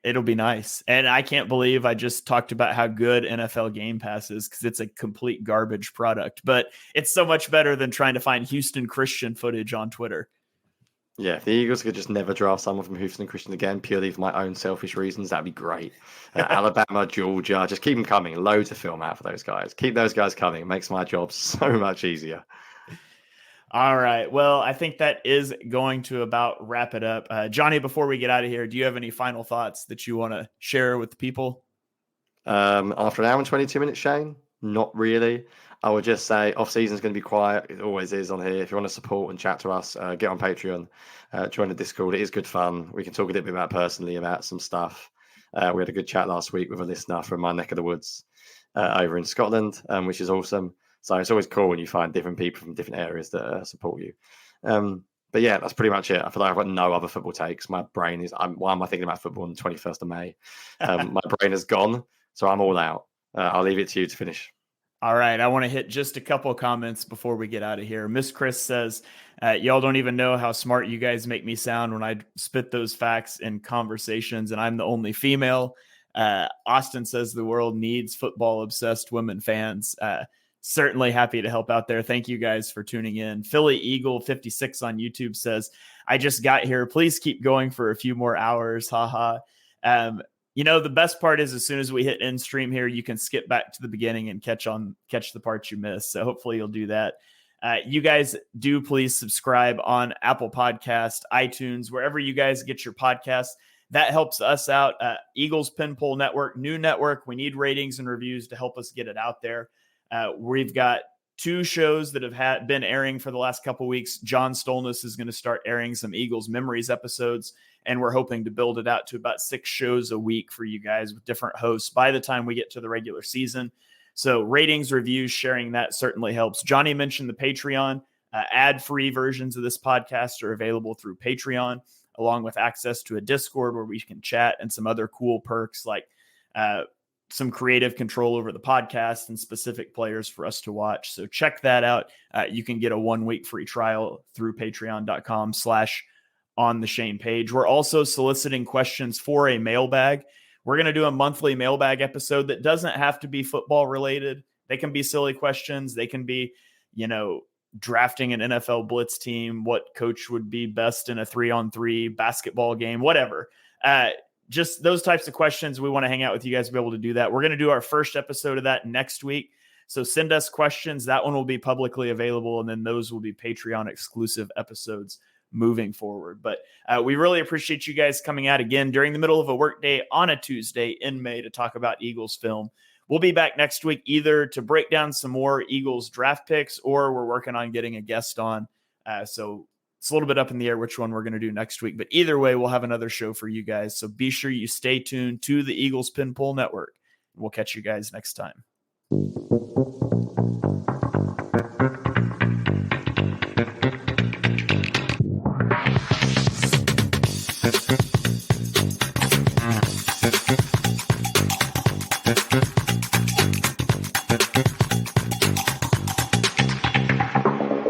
it'll be nice. And I can't believe I just talked about how good NFL Game Pass is, because it's a complete garbage product, but it's so much better than trying to find Houston Christian footage on Twitter. Yeah, if the Eagles could just never draft someone from Houston Christian again, purely for my own selfish reasons, that'd be great. Alabama, Georgia, just keep them coming. Loads of film out for those guys. Keep those guys coming. It makes my job so much easier. All right. Well, I think that is going to about wrap it up. Johnny, before we get out of here, do you have any final thoughts that you want to share with the people? After an hour and 22 minutes, Shane? Not really. I would just say off-season is going to be quiet. It always is on here. If you want to support and chat to us, get on Patreon, join the Discord. It is good fun. We can talk a little bit about some stuff. We had a good chat last week with a listener from my neck of the woods over in Scotland, which is awesome. So it's always cool when you find different people from different areas that support you. But yeah, that's pretty much it. I feel like I've got no other football takes. My brain is, why am I thinking about football on the 21st of May? My brain is gone, so I'm all out. I'll leave it to you to finish. All right. I want to hit just a couple of comments before we get out of here. Miss Chris says, y'all don't even know how smart you guys make me sound when I spit those facts in conversations, and I'm the only female. Austin says the world needs football-obsessed women fans. Certainly happy to help out there. Thank you guys for tuning in. Philly Eagle 56 on YouTube says, I just got here. Please keep going for a few more hours. Haha. The best part is as soon as we hit end stream here, you can skip back to the beginning and catch the parts you missed. So hopefully you'll do that. You guys do please subscribe on Apple Podcast, iTunes, wherever you guys get your podcasts. That helps us out. Eagles Pinpole Network, new network. We need ratings and reviews to help us get it out there. We've got 2 shows that have been airing for the last couple of weeks. John Stolnis is going to start airing some Eagles Memories episodes, and we're hoping to build it out to about 6 shows a week for you guys with different hosts by the time we get to the regular season. So ratings, reviews, sharing that certainly helps. Johnny mentioned the Patreon. Ad-free versions of this podcast are available through Patreon. along with access to a Discord where we can chat and some other cool perks like some creative control over the podcast and specific players for us to watch. So check that out. You can get a 1-week free trial through patreon.com/ontheshane page. We're also soliciting questions for a mailbag. We're going to do a monthly mailbag episode that doesn't have to be football related. They can be silly questions. They can be, drafting an NFL blitz team, what coach would be best in a 3-on-3 basketball game, whatever. Just those types of questions. We want to hang out with you guys to be able to do that. We're going to do our first episode of that next week. So send us questions. That one will be publicly available. And then those will be Patreon exclusive episodes moving forward. But we really appreciate you guys coming out again during the middle of a workday on a Tuesday in May to talk about Eagles film. We'll be back next week either to break down some more Eagles draft picks, or we're working on getting a guest on. So it's a little bit up in the air which one we're going to do next week. But either way, we'll have another show for you guys. So be sure you stay tuned to the Eagles Pinpool Network. We'll catch you guys next time.